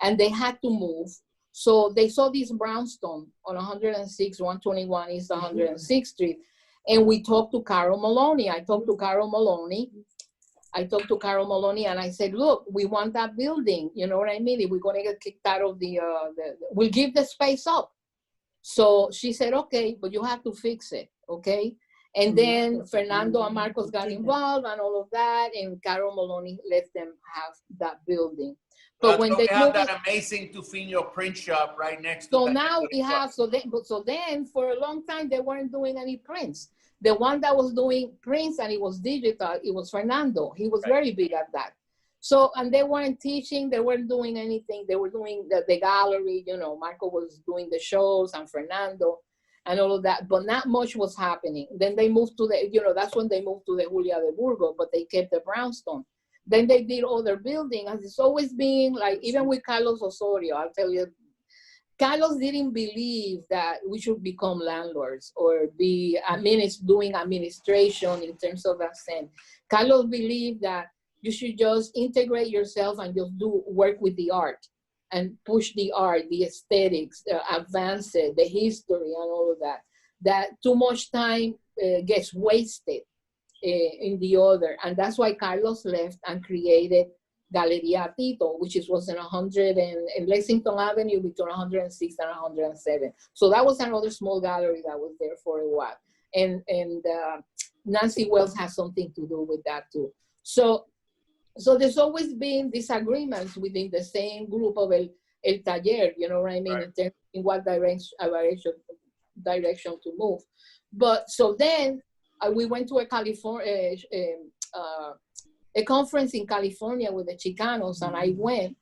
and they had to move. So they saw this brownstone on 106, 121 East 106th Street. And we talked to Carol Maloney. I talked to Carol Maloney and I said, look, we want that building. You know what I mean? If we're going to get kicked out of we'll give the space up. So she said, okay, but you have to fix it, okay? And then Fernando and Marcos got involved and all of that, and Carol Maloney let them have that building. But when they have that amazing Trufiño print shop right next to so now we have, so then for a long time, they weren't doing any prints. The one that was doing prints and it was digital, it was Fernando. He was very big at that. So, and they weren't teaching, they weren't doing anything. They were doing the gallery, you know, Marco was doing the shows and Fernando and all of that, but not much was happening. Then they moved to the, you know, that's when they moved to the Julia de Burgos, but they kept the brownstone. Then they did other buildings, and it's always been like, even with Carlos Osorio, I'll tell you, Carlos didn't believe that we should become landlords or be doing administration in terms of that sense. Carlos believed that you should just integrate yourself and just do work with the art and push the art, the aesthetics, advance it, the history and all of that. That too much time gets wasted in the other. And that's why Carlos left and created Galeria Tito, which was in in Lexington Avenue between 106 and 107. So that was another small gallery that was there for a while. And Nancy Wells has something to do with that too. So there's always been disagreements within the same group of El Taller, you know what I mean, right. In what direction to move. But so then we went to a conference in California with the Chicanos, and I went.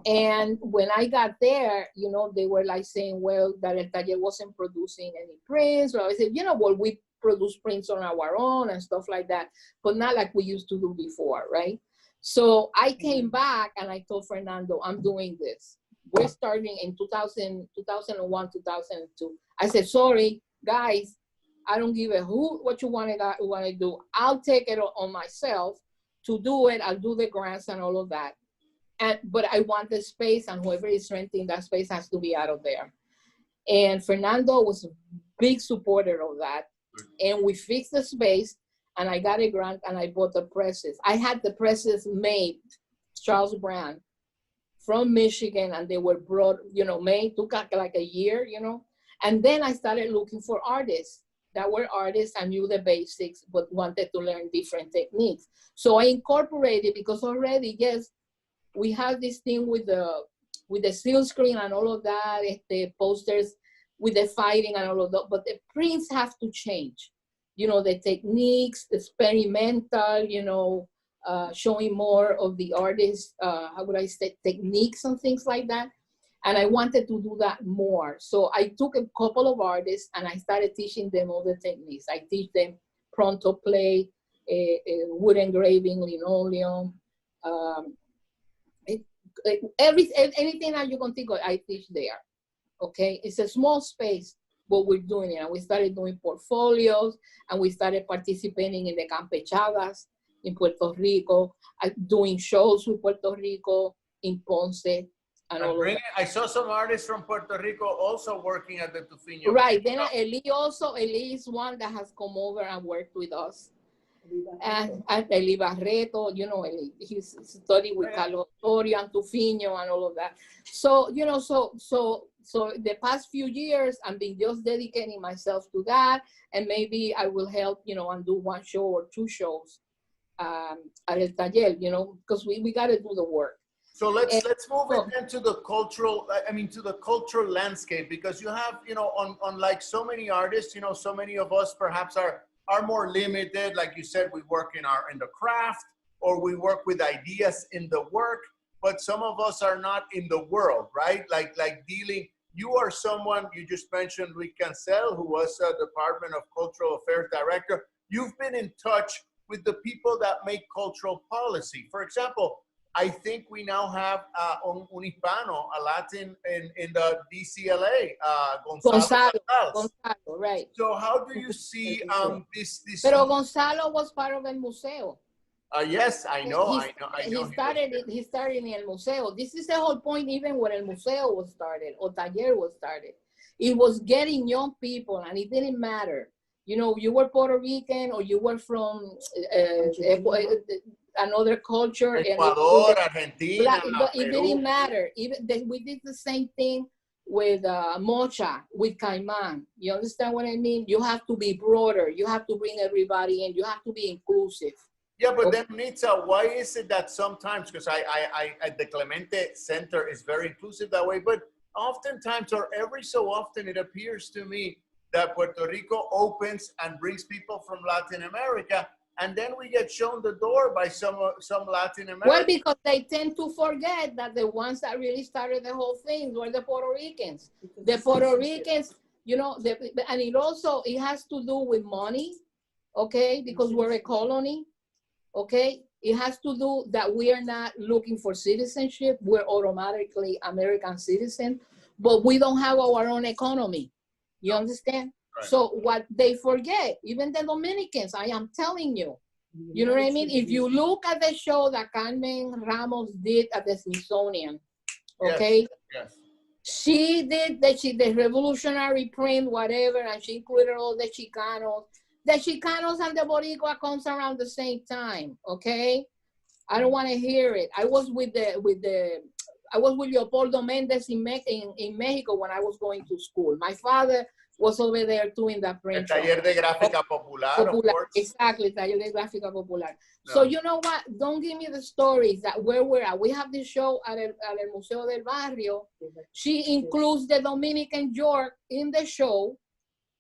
And when I got there, you know, they were like saying, well, that El Taller wasn't producing any prints. So I said, you know, well, we produce prints on our own and stuff like that, but not like we used to do before, right? So I came back and I told Fernando, I'm doing this. We're starting in 2001, 2002. I said, sorry, guys, I don't give a hoot what you want to do. I'll take it on myself to do it. I'll do the grants and all of that. But I want the space, and whoever is renting that space has to be out of there. And Fernando was a big supporter of that. And we fixed the space, and I got a grant, and I bought the presses. I had the presses made, Charles Brand, from Michigan, and they were brought, you know, made, took like a year, you know. And then I started looking for artists that were artists and knew the basics, but wanted to learn different techniques. So I incorporated, because already, yes, we have this thing with the seal screen and all of that, the posters with the fighting and all of that, but the prints have to change. You know, the techniques, the experimental, you know, showing more of the artist, how would I say, techniques and things like that. And I wanted to do that more. So I took a couple of artists and I started teaching them all the techniques. I teach them pronto play, wood engraving, linoleum, anything that you can think of, I teach there. Okay, it's a small space, but we're doing it. And we started doing portfolios, and we started participating in the Campechadas in Puerto Rico, doing shows with Puerto Rico, in Ponce. And all of that. I saw some artists from Puerto Rico also working at the Trufiño. Right, then Eli is one that has come over and worked with us. And Eli Barreto, you know, he studied with Carlos Osorio and Trufiño and all of that. So, you know, so the past few years, I've been just dedicating myself to that, and maybe I will help, you know, and do one show or two shows at El Taller, you know, because we got to do the work. So let's move it then to the cultural, to the cultural landscape, because you have, you know, on like so many artists, you know, so many of us perhaps are more limited. Like you said, we work in the craft, or we work with ideas in the work, but some of us are not in the world, right? Like dealing, you are someone, you just mentioned Luis Cancel, who was Department of Cultural Affairs Director. You've been in touch with the people that make cultural policy. For example, I think we now have un Hispano, a Latin in the DCLA, Gonzalo, right. So how do you see this? Pero Gonzalo was part of El Museo. Yes, I know. He started in El Museo. This is the whole point, even when El Museo was started, or Taller was started. It was getting young people, and it didn't matter. You know, you were Puerto Rican, or you were from another culture. Ecuador, Argentina. It didn't matter. We did the same thing mocha, with caiman. You understand what I mean? You have to be broader. You have to bring everybody in. You have to be inclusive. Yeah, but then Nitza, why is it that sometimes, because the Clemente Center is very inclusive that way, but oftentimes or every so often it appears to me that Puerto Rico opens and brings people from Latin America, and then we get shown the door by some Latin Americans. Well, because they tend to forget that the ones that really started the whole thing were the Puerto Ricans. The Puerto Ricans, you know, and it has to do with money, okay? Because we're a colony, okay? It has to do that we are not looking for citizenship. We're automatically American citizens, but we don't have our own economy. You understand? Right. So what they forget, even the Dominicans, I am telling you, you know what I mean? If you look at the show that Carmen Ramos did at the Smithsonian, okay? Yes. She did the revolutionary print, whatever, and she included all the Chicanos. The Chicanos and the Boricua comes around the same time, okay? I don't want to hear it. I was with Leopoldo Mendez in Mexico when I was going to school. My father was over there doing that print. El taller de gráfica popular, of course. Exactly, taller de gráfica popular. No. So you know what? Don't give me the stories that where we're at. We have this show at el Museo del Barrio. She includes the Dominican York in the show,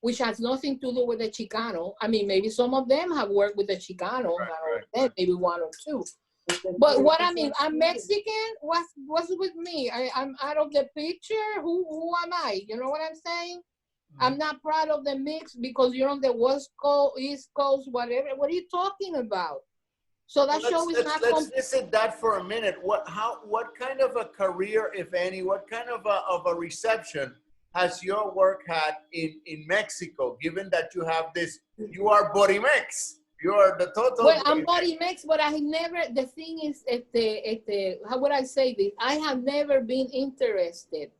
which has nothing to do with the Chicano. I mean, maybe some of them have worked with the Chicano, right. Maybe one or two. But what I mean, I'm Mexican. What's with me? I'm out of the picture. Who am I? You know what I'm saying? I'm not proud of the mix because you're on the West Coast, East Coast, whatever. What are you talking about? So that show is not. Let's visit that for a minute. What kind of a career, if any, what kind of a reception has your work had in Mexico? Given that you have this, you are Borimex. You are the total. Well, I'm Borimex, but I never. The thing is, how would I say this? I have never been interested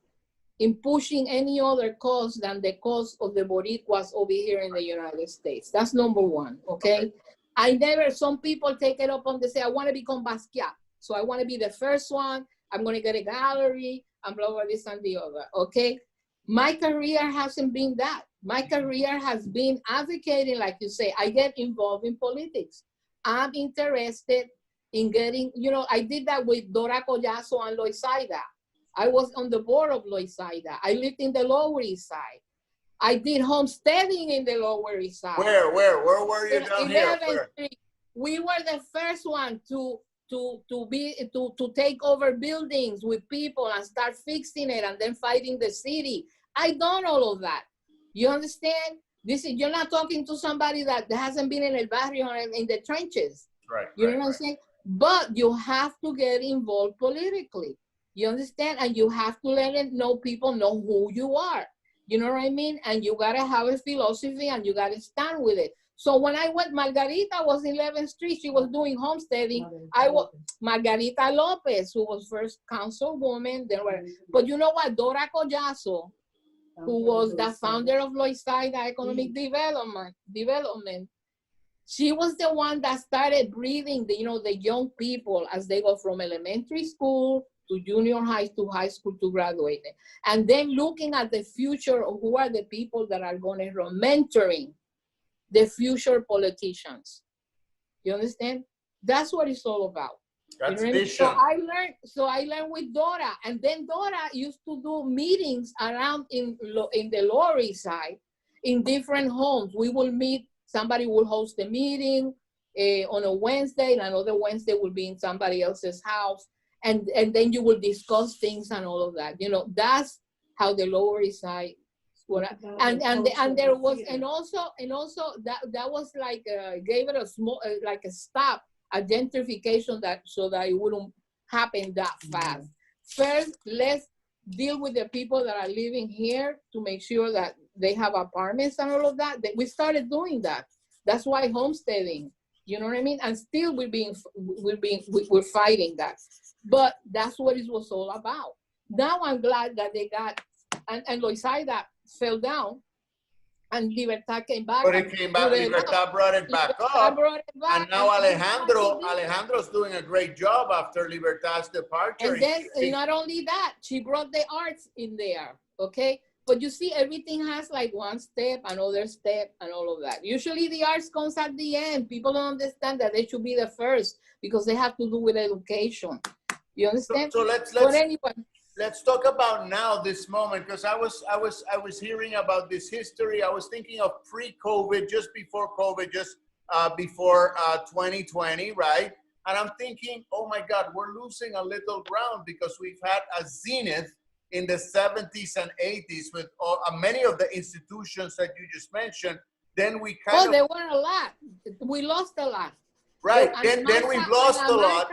in pushing any other cause than the cause of the Boricuas over here in the United States. That's number one, okay? I never, some people take it up on they say, I want to become Basquiat. So I want to be the first one. I'm going to get a gallery and blah, blah, this and the other, okay? My career hasn't been that. My career has been advocating, like you say, I get involved in politics. I'm interested in getting, you know, I did that with Dora Collazo and Loisaida. I was on the board of Loisaida. I lived in the Lower East Side. I did homesteading in the Lower East Side. Where were you down here? Street. We were the first one to take over buildings with people and start fixing it and then fighting the city. I done all of that. You understand? You're not talking to somebody that hasn't been in El Barrio or in the trenches. Right. You know what I'm saying? But you have to get involved politically. You understand? And you have to let people know who you are. You know what I mean? And you got to have a philosophy and you got to stand with it. So when I went, Margarita was in 11th Street. She was doing homesteading. Margarita Lopez, who was first councilwoman. But you know what? Dora Collazo, who was the founder of Loisaida Economic Development, she was the one that started breathing the young people as they go from elementary school to junior high to high school to graduating. And then looking at the future of who are the people that are going to mentoring the future politicians. You understand? That's what it's all about. That's you know vision. So I learned with Dora, and then Dora used to do meetings around in the Lower East Side in different homes. We will meet, somebody will host a meeting on a Wednesday, and another Wednesday will be in somebody else's house. And then you will discuss things and all of that. You know, that's how the Lower East Side. And there was also that was like gave it a small like a stop, a gentrification so that it wouldn't happen that fast. First, let's deal with the people that are living here to make sure that they have apartments and all of that. We started doing that. That's why homesteading. You know what I mean? And still we're fighting that. But that's what it was all about. Now I'm glad that they got, and Loisaida fell down, and Libertad came back. But it came back, Libertad brought it back up. And now Alejandro's doing a great job after Libertad's departure. And then not only that, she brought the arts in there. okay? But you see, everything has like one step, another step, and all of that. Usually the arts comes at the end. People don't understand that they should be the first because they have to do with education. You understand? So But anyway, let's talk about now this moment, because I was hearing about this history. I was thinking of pre-COVID, just before COVID, just before 2020, right? And I'm thinking, oh my God, we're losing a little ground because we've had a zenith in the 70s and 80s with many of the institutions that you just mentioned. Then we kind of— there were a lot. We lost a lot. Right. Then we've lost a lot.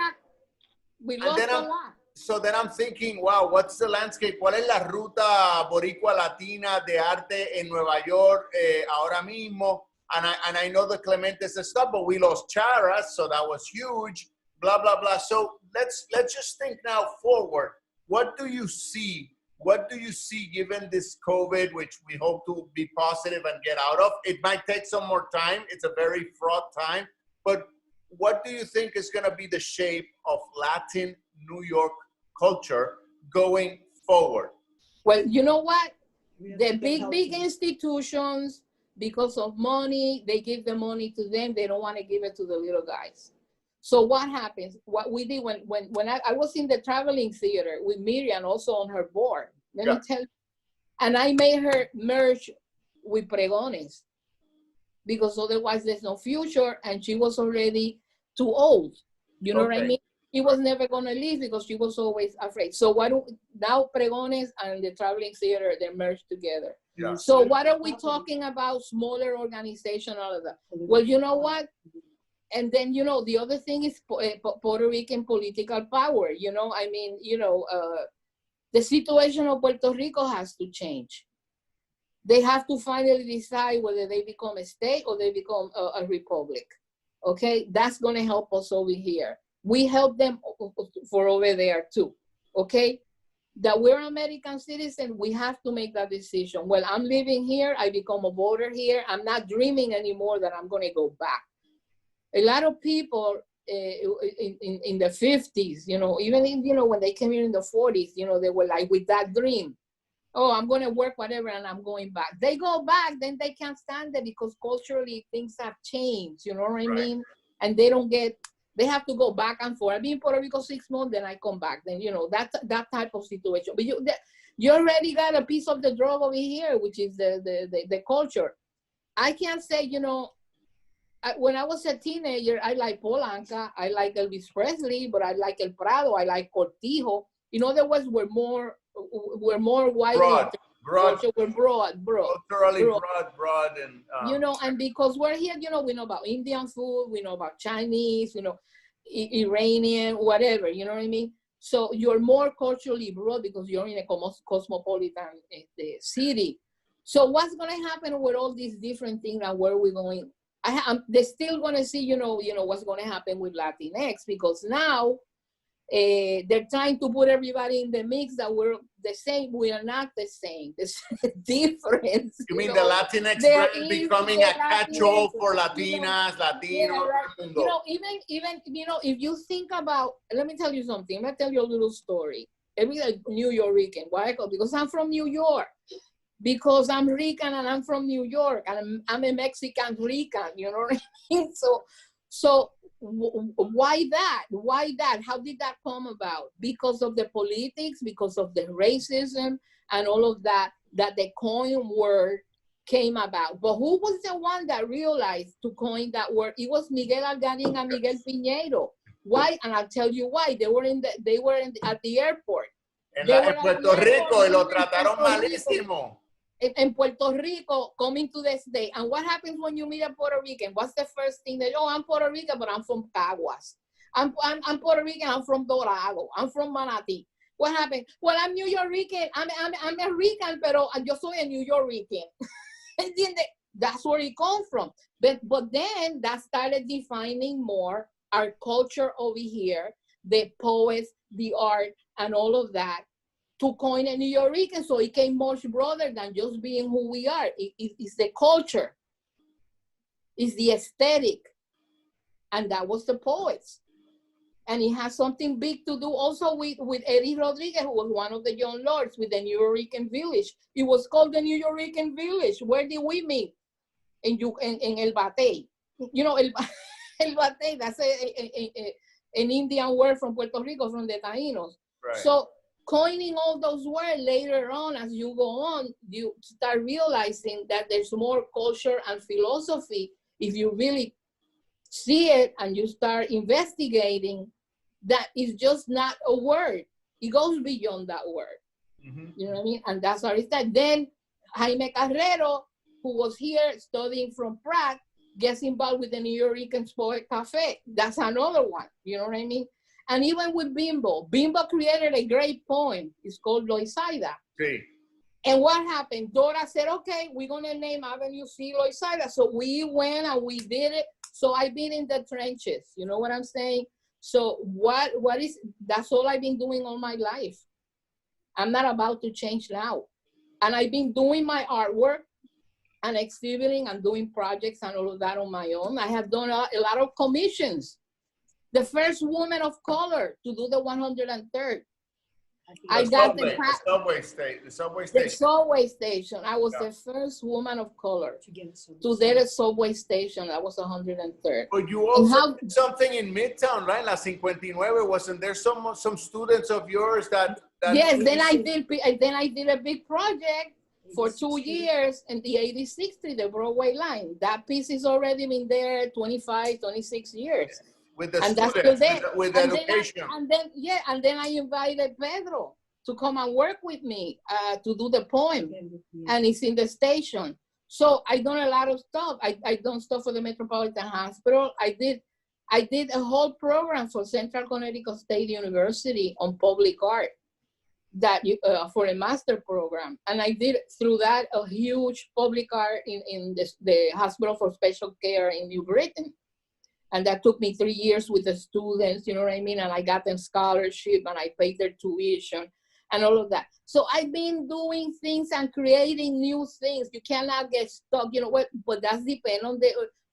We lost a lot. So then I'm thinking, wow, what's the landscape? ¿Cuál es la ruta boricua latina de arte en Nueva York ahora mismo? And I know the Clementes stuff, but we lost Charas, so that was huge. Blah blah blah. So let's just think now forward. What do you see? What do you see given this COVID, which we hope to be positive and get out of? It might take some more time. It's a very fraught time. But what do you think is going to be the shape of Latin New York culture going forward? Well, you know what? The big institutions, because of money, they give the money to them. They don't want to give it to the little guys. So what happens? What we did when I was in the traveling theater with Miriam, also on her board, let me tell you, and I made her merge with Pregones because otherwise there's no future, and she was already too old. You know what I mean? She was never going to leave because she was always afraid. So now Pregones and the traveling theater, they merged together. Yeah. So what are we talking about? Smaller organization, all of that. Well, you know what? And then, you know, the other thing is Puerto Rican political power. You know, I mean, you know, the situation of Puerto Rico has to change. They have to finally decide whether they become a state or they become a republic. Okay, that's going to help us over here. We help them for over there too. Okay, that we're American citizens, we have to make that decision. Well, I'm living here, I become a voter here. I'm not dreaming anymore that I'm going to go back. A lot of people in the 50s, you know, even in, you know, when they came here in the 40s, you know, they were like with that dream. Oh, I'm going to work whatever and I'm going back. They go back, then they can't stand it because culturally things have changed, you know what I mean? And they don't get, they have to go back and forth. I've been in Puerto Rico 6 months, then I come back. Then, you know, that type of situation. But you already got a piece of the drug over here, which is the culture. I can't say, you know, when I was a teenager, I like Polanca, I like Elvis Presley, but I like El Prado, I like Cortijo. In other words, we're more wide. Broad. Culturally broad, and you know, and because we're here, you know, we know about Indian food, we know about Chinese, you know, Iranian, whatever, you know what I mean? So you're more culturally broad because you're in a cosmopolitan city. So what's going to happen with all these different things and where we're going? They're still going to see, you know, what's going to happen with Latinx, because now they're trying to put everybody in the mix that we're the same. We are not the same. There's a difference. You mean the Latinx brand becoming a catch-all for Latinas, Latinos? Yeah, right. You know, even you know, if you think about, let me tell you something. Let me tell you a little story. Every New Yorican. Why? Because I'm from New York. Because I'm Rican and I'm from New York, and I'm a Mexican Rican, you know what I mean? So why that? Why that? How did that come about? Because of the politics, because of the racism and all of that the coin word came about. But who was the one that realized to coin that word? It was Miguel Algarín and Miguel Piñeiro. Why? And I'll tell you why. They were at the airport. En Puerto Rico, y lo trataron malísimo. In Puerto Rico, coming to this day. And what happens when you meet a Puerto Rican? What's the first thing that, oh, I'm Puerto Rican, but I'm from Caguas. I'm Puerto Rican, I'm from Dorado. I'm from Manatí. What happened? Well, I'm New Yorican. I'm a Rican, pero yo soy a New Yorican. That's where it comes from. But then that started defining more our culture over here, the poets, the art, and all of that, to coin a New Yorican, so it came much broader than just being who we are. It's the culture, it's the aesthetic, and that was the poets. And it has something big to do also with Eddie Rodriguez, who was one of the young lords with the New Yorican Village. It was called the New Yorican Village. Where did we meet? In El Batey. You know, El Batey, that's an Indian word from Puerto Rico, from the Taínos. Right. So coining all those words later on, as you go on, you start realizing that there's more culture and philosophy if you really see it and you start investigating. That is just not a word. It goes beyond that word. Mm-hmm. You know what I mean? And that's how it started. Then Jaime Carrero, who was here studying from Prague, gets involved with the New Yorican Poet Cafe. That's another one. You know what I mean? And even with Bimbo created a great poem. It's called Loisaida. Sí. And what happened? Dora said, okay, we're going to name Avenue C Loisaida. So we went and we did it. So I've been in the trenches. You know what I'm saying? So that's all I've been doing all my life. I'm not about to change now. And I've been doing my artwork and exhibiting and doing projects and all of that on my own. I have done a lot of commissions. The first woman of color to do the 103rd. I got the subway station. I was the first woman of color to get a subway station. That was 103rd. But you also did something in Midtown, right? La 59. Wasn't there some students of yours that yes, then I did a big project for 2 years in the 86th Street, the Broadway line. That piece has already been there 25, 26 years. With the students, with education. And then I invited Pedro to come and work with me to do the poem. And it's in the station. So I done a lot of stuff. I done stuff for the Metropolitan Hospital. I did a whole program for Central Connecticut State University on public art for a master program. And I did through that a huge public art in the Hospital for Special Care in New Britain. And that took me 3 years with the students, you know what I mean? And I got them scholarship and I paid their tuition and all of that. So I've been doing things and creating new things. You cannot get stuck, you know what? But that's depend on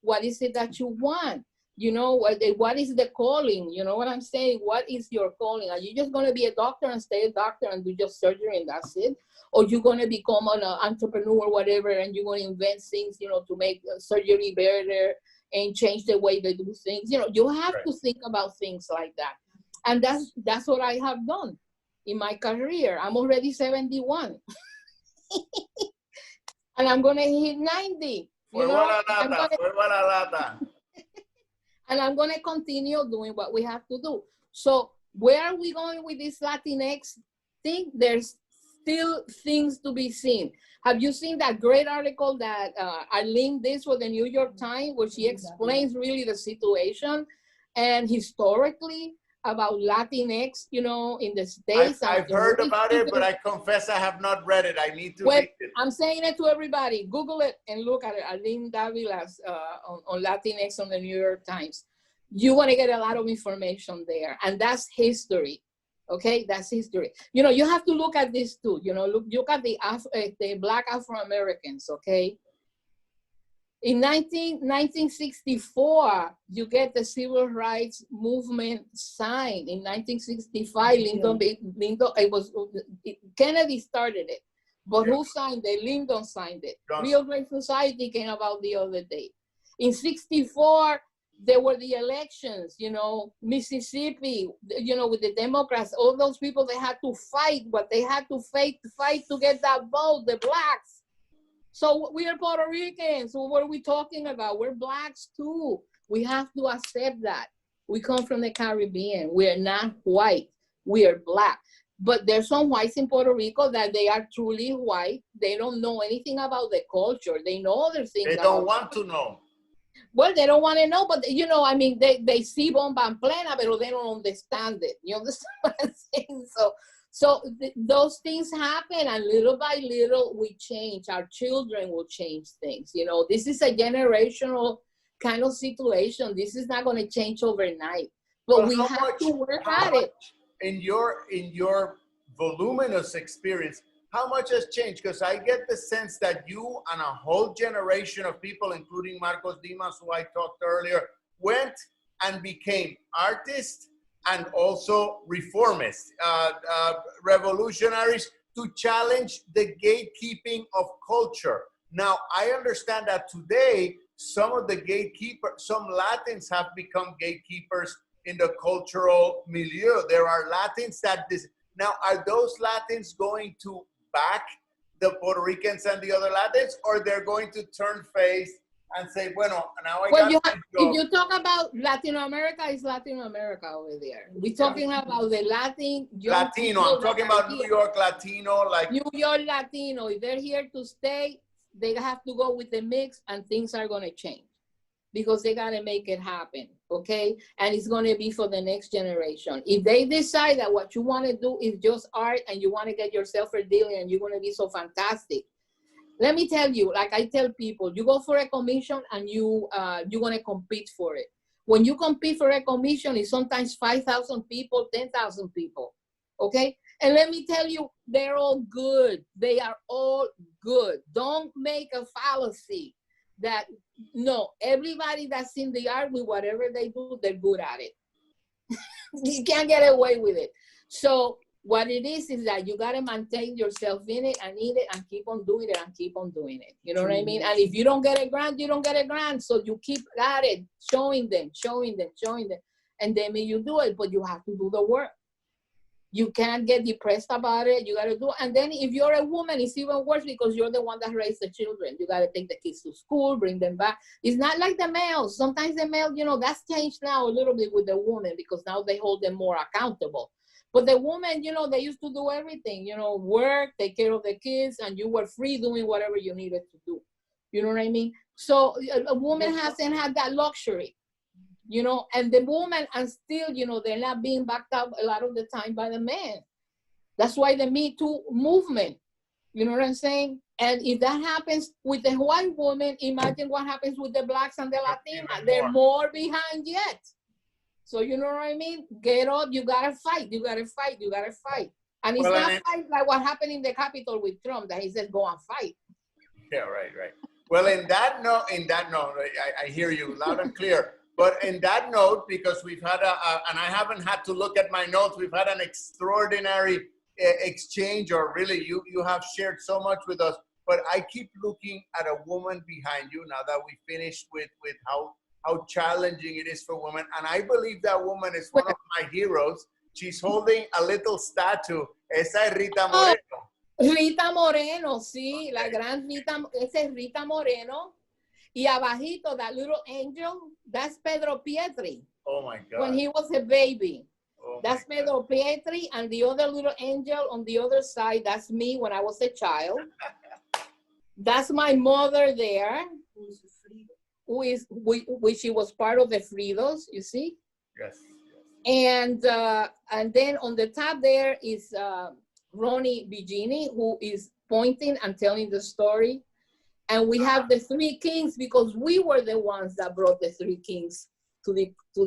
what is it that you want? You know, what is the calling? You know what I'm saying? What is your calling? Are you just going to be a doctor and stay a doctor and do just surgery and that's it? Or you're going to become an entrepreneur or whatever and you're going to invent things, you know, to make surgery better and change the way they do things. You know, you have to think about things like that. And that's what I have done in my career. I'm already 71. And I'm going to hit 90. And I'm going to continue doing what we have to do. So where are we going with this Latinx thing? There's still things to be seen. Have you seen that great article that I linked this for the New York Times, where she explains really the situation and historically about Latinx, you know, in the States? I've heard about it, but I confess I have not read it. I need to read it. I'm saying it to everybody. Google it and look at it. Aline Davila's on Latinx on the New York Times. You want to get a lot of information there. And that's history. Okay, that's history. You know, you have to look at this too. You know, look at the Black Afro-Americans, okay? In 1964, you get the Civil Rights Movement signed. In 1965, Kennedy started it. But who signed it? Lyndon signed it. Real Great Society came about the other day. In 64, there were the elections, you know, Mississippi, you know, with the Democrats, all those people, they had to fight, but they had to fight to get that vote, the blacks. So we are Puerto Ricans. So what are we talking about? We're blacks too. We have to accept that. We come from the Caribbean. We are not white. We are black. But there's some whites in Puerto Rico that they are truly white. They don't know anything about the culture. They know other things. They don't want to know. Well, they don't want to know, but you know, I mean, they see bomba en plena, but they don't understand it. You understand what I'm saying? So those things happen, and little by little we change. Our children will change things. You know, this is a generational kind of situation. This is not going to change overnight, but we have to work at it. In your voluminous experience, how much has changed? Because I get the sense that you and a whole generation of people, including Marcos Dimas, who I talked earlier, went and became artists and also reformists, revolutionaries, to challenge the gatekeeping of culture. Now, I understand that today, some of the gatekeepers, some Latins have become gatekeepers in the cultural milieu. There are Latins that now, are those Latins going to back the Puerto Ricans and the other Latins, or they're going to turn face and say, bueno, now I got if you talk about Latin America, it's Latin America over there. We're talking about the Latino. I'm talking about New York Latino, like New York Latino. If they're here to stay, they have to go with the mix, and things are going to change because they got to make it happen, okay? And it's going to be for the next generation. If they decide that what you want to do is just art and you want to get yourself a deal and you're going to be so fantastic, let me tell you, like I tell people, you go for a commission and you're going to compete for it. When you compete for a commission, it's sometimes 5,000 people, 10,000 people, okay? And let me tell you, they're all good. They are all good. Don't make a fallacy that, no, everybody that's in the art with whatever they do, they're good at it. You can't get away with it. So what it is that you got to maintain yourself in it and in it and keep on doing it and keep on doing it. You know what I mean? And if you don't get a grant, you don't get a grant. So you keep at it, showing them. And then you do it, but you have to do the work. You can't get depressed about it. You got to do it. And then if you're a woman, it's even worse because you're the one that raised the children. You got to take the kids to school, bring them back. It's not like the males. Sometimes the male, that's changed now a little bit with the woman because now they hold them more accountable. But the woman, they used to do everything, work, take care of the kids, and you were free doing whatever you needed to do. You know what I mean? So a woman hasn't had that luxury. And the woman, and still, they're not being backed up a lot of the time by the man. That's why the Me Too movement, you know what I'm saying? And if that happens with the white woman, imagine what happens with the blacks and the Latinas. They're more behind yet. So you know what I mean? Get up, you gotta fight, you gotta fight. And it's not fight like what happened in the Capitol with Trump, that he said, go and fight. Yeah, right. Well, in that note, I hear you loud and clear. But in that note, because we've had and I haven't had to look at my notes, we've had an extraordinary exchange, or really you have shared so much with us. But I keep looking at a woman behind you now that we finished with how challenging it is for women. And I believe that woman is one of my heroes. She's holding a little statue. Esa es Rita Moreno. Rita Moreno, sí, la gran Rita, esa es Rita Moreno. Y abajito, that little angel, that's Pedro Pietri. Oh my God. When he was a baby. That's Pedro Pietri, and the other little angel on the other side, that's me when I was a child. That's my mother there, which she was part of the Fridos, you see? Yes. And then on the top there is Ronnie Bigini, who is pointing and telling the story. And we have the three kings because we were the ones that brought the three kings to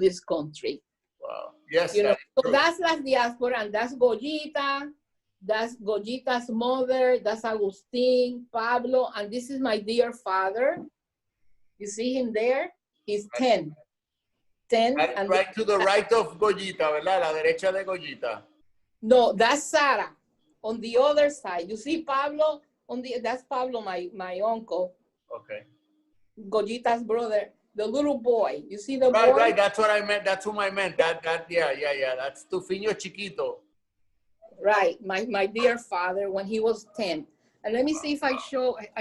this country. Wow. Yes. So that's La Diaspora, and that's Goyita. That's Goyita's mother. That's Agustin, Pablo, and this is my dear father. You see him there? He's 10. 10. And right to the right of Goyita, ¿verdad? La derecha de Goyita. No, that's Sarah. On the other side, you see Pablo. That's Pablo, my uncle. Okay. Goyita's brother, the little boy. You see the boy? Right. That's what I meant. That's whom I meant. Yeah. That's Trufiño Chiquito. Right. My dear father when he was 10. And let me see if I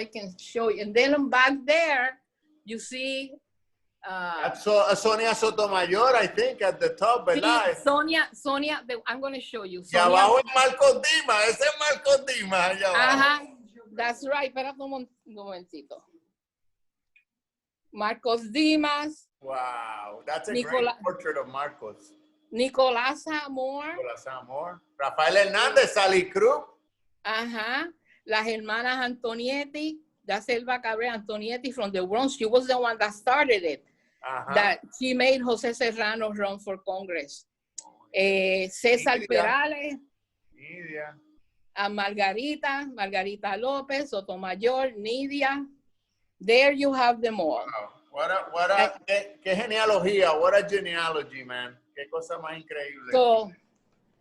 can show you. And then back there, you see. That's Sonia Sotomayor, I think, at the top, ¿verdad? Sonia, I'm going to show you. Y abajo es Marcos Dimas. Ese es Marcos Dimas. Allá abajo. Ajá. That's right. Espera un momentito. Marcos Dimas. Wow. That's a great portrait of Marcos. Nicolás Amor. Rafael Hernández, Sally Cruz. Ajá. Las hermanas Antonietti. That's Elba Cabrera Antonietti from the Bronx. She was the one that started it. That she made José Serrano run for Congress. César Perales. Nidia. A Margarita López, Sotomayor, Nidia. There you have them all. Wow. Qué genealogía. What a genealogy, man. Qué cosa más increíble. So,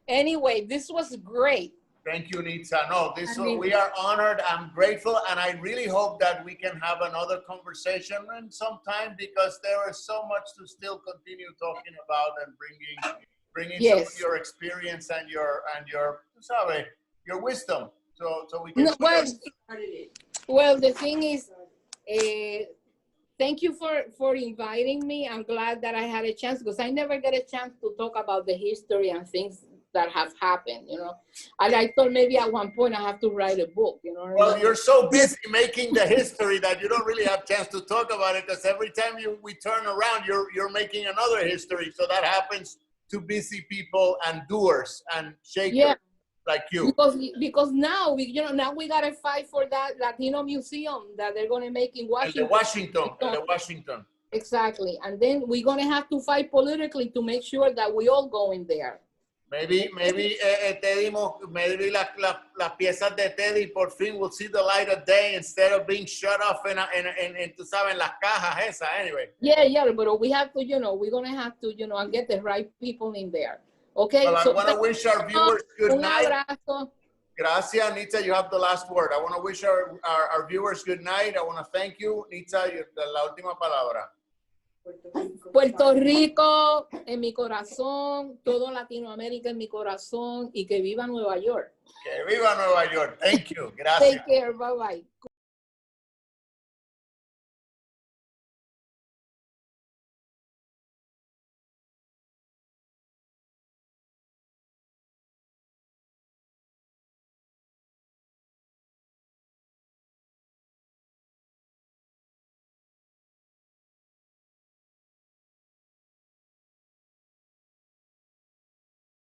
anyway, this was great. Thank you, Nitza. No, I mean, we are honored. I'm grateful, and I really hope that we can have another conversation in some time because there is so much to still continue talking about and bringing some of your experience and your tú sabes, your wisdom. So we can. No, well, the thing is, thank you for inviting me. I'm glad that I had a chance because I never get a chance to talk about the history and things that have happened, you know. And I thought maybe at one point I have to write a book, you know. Well, you're so busy making the history that you don't really have a chance to talk about it because every time we turn around, you're making another history. So that happens to busy people and doers and shakers like you. Because now we gotta fight for that Latino museum that they're gonna make in Washington. The Washington. Exactly, and then we're gonna have to fight politically to make sure that we all go in there. Maybe las piezas de Teddy por fin will see the light of day instead of being shut off en tú sabes, las cajas esas, anyway. Yeah, but we have to, you know, we're gonna have to, you know, and get the right people in there. Okay. Well, I want to wish our viewers good night. Abrazo. Gracias, Nitza. You have the last word. I want to wish our viewers good night. I want to thank you, Nitza. La última palabra. Puerto Rico en mi corazón, todo Latinoamérica en mi corazón y que viva Nueva York. Que viva Nueva York. Thank you. Gracias. Take care. Bye bye.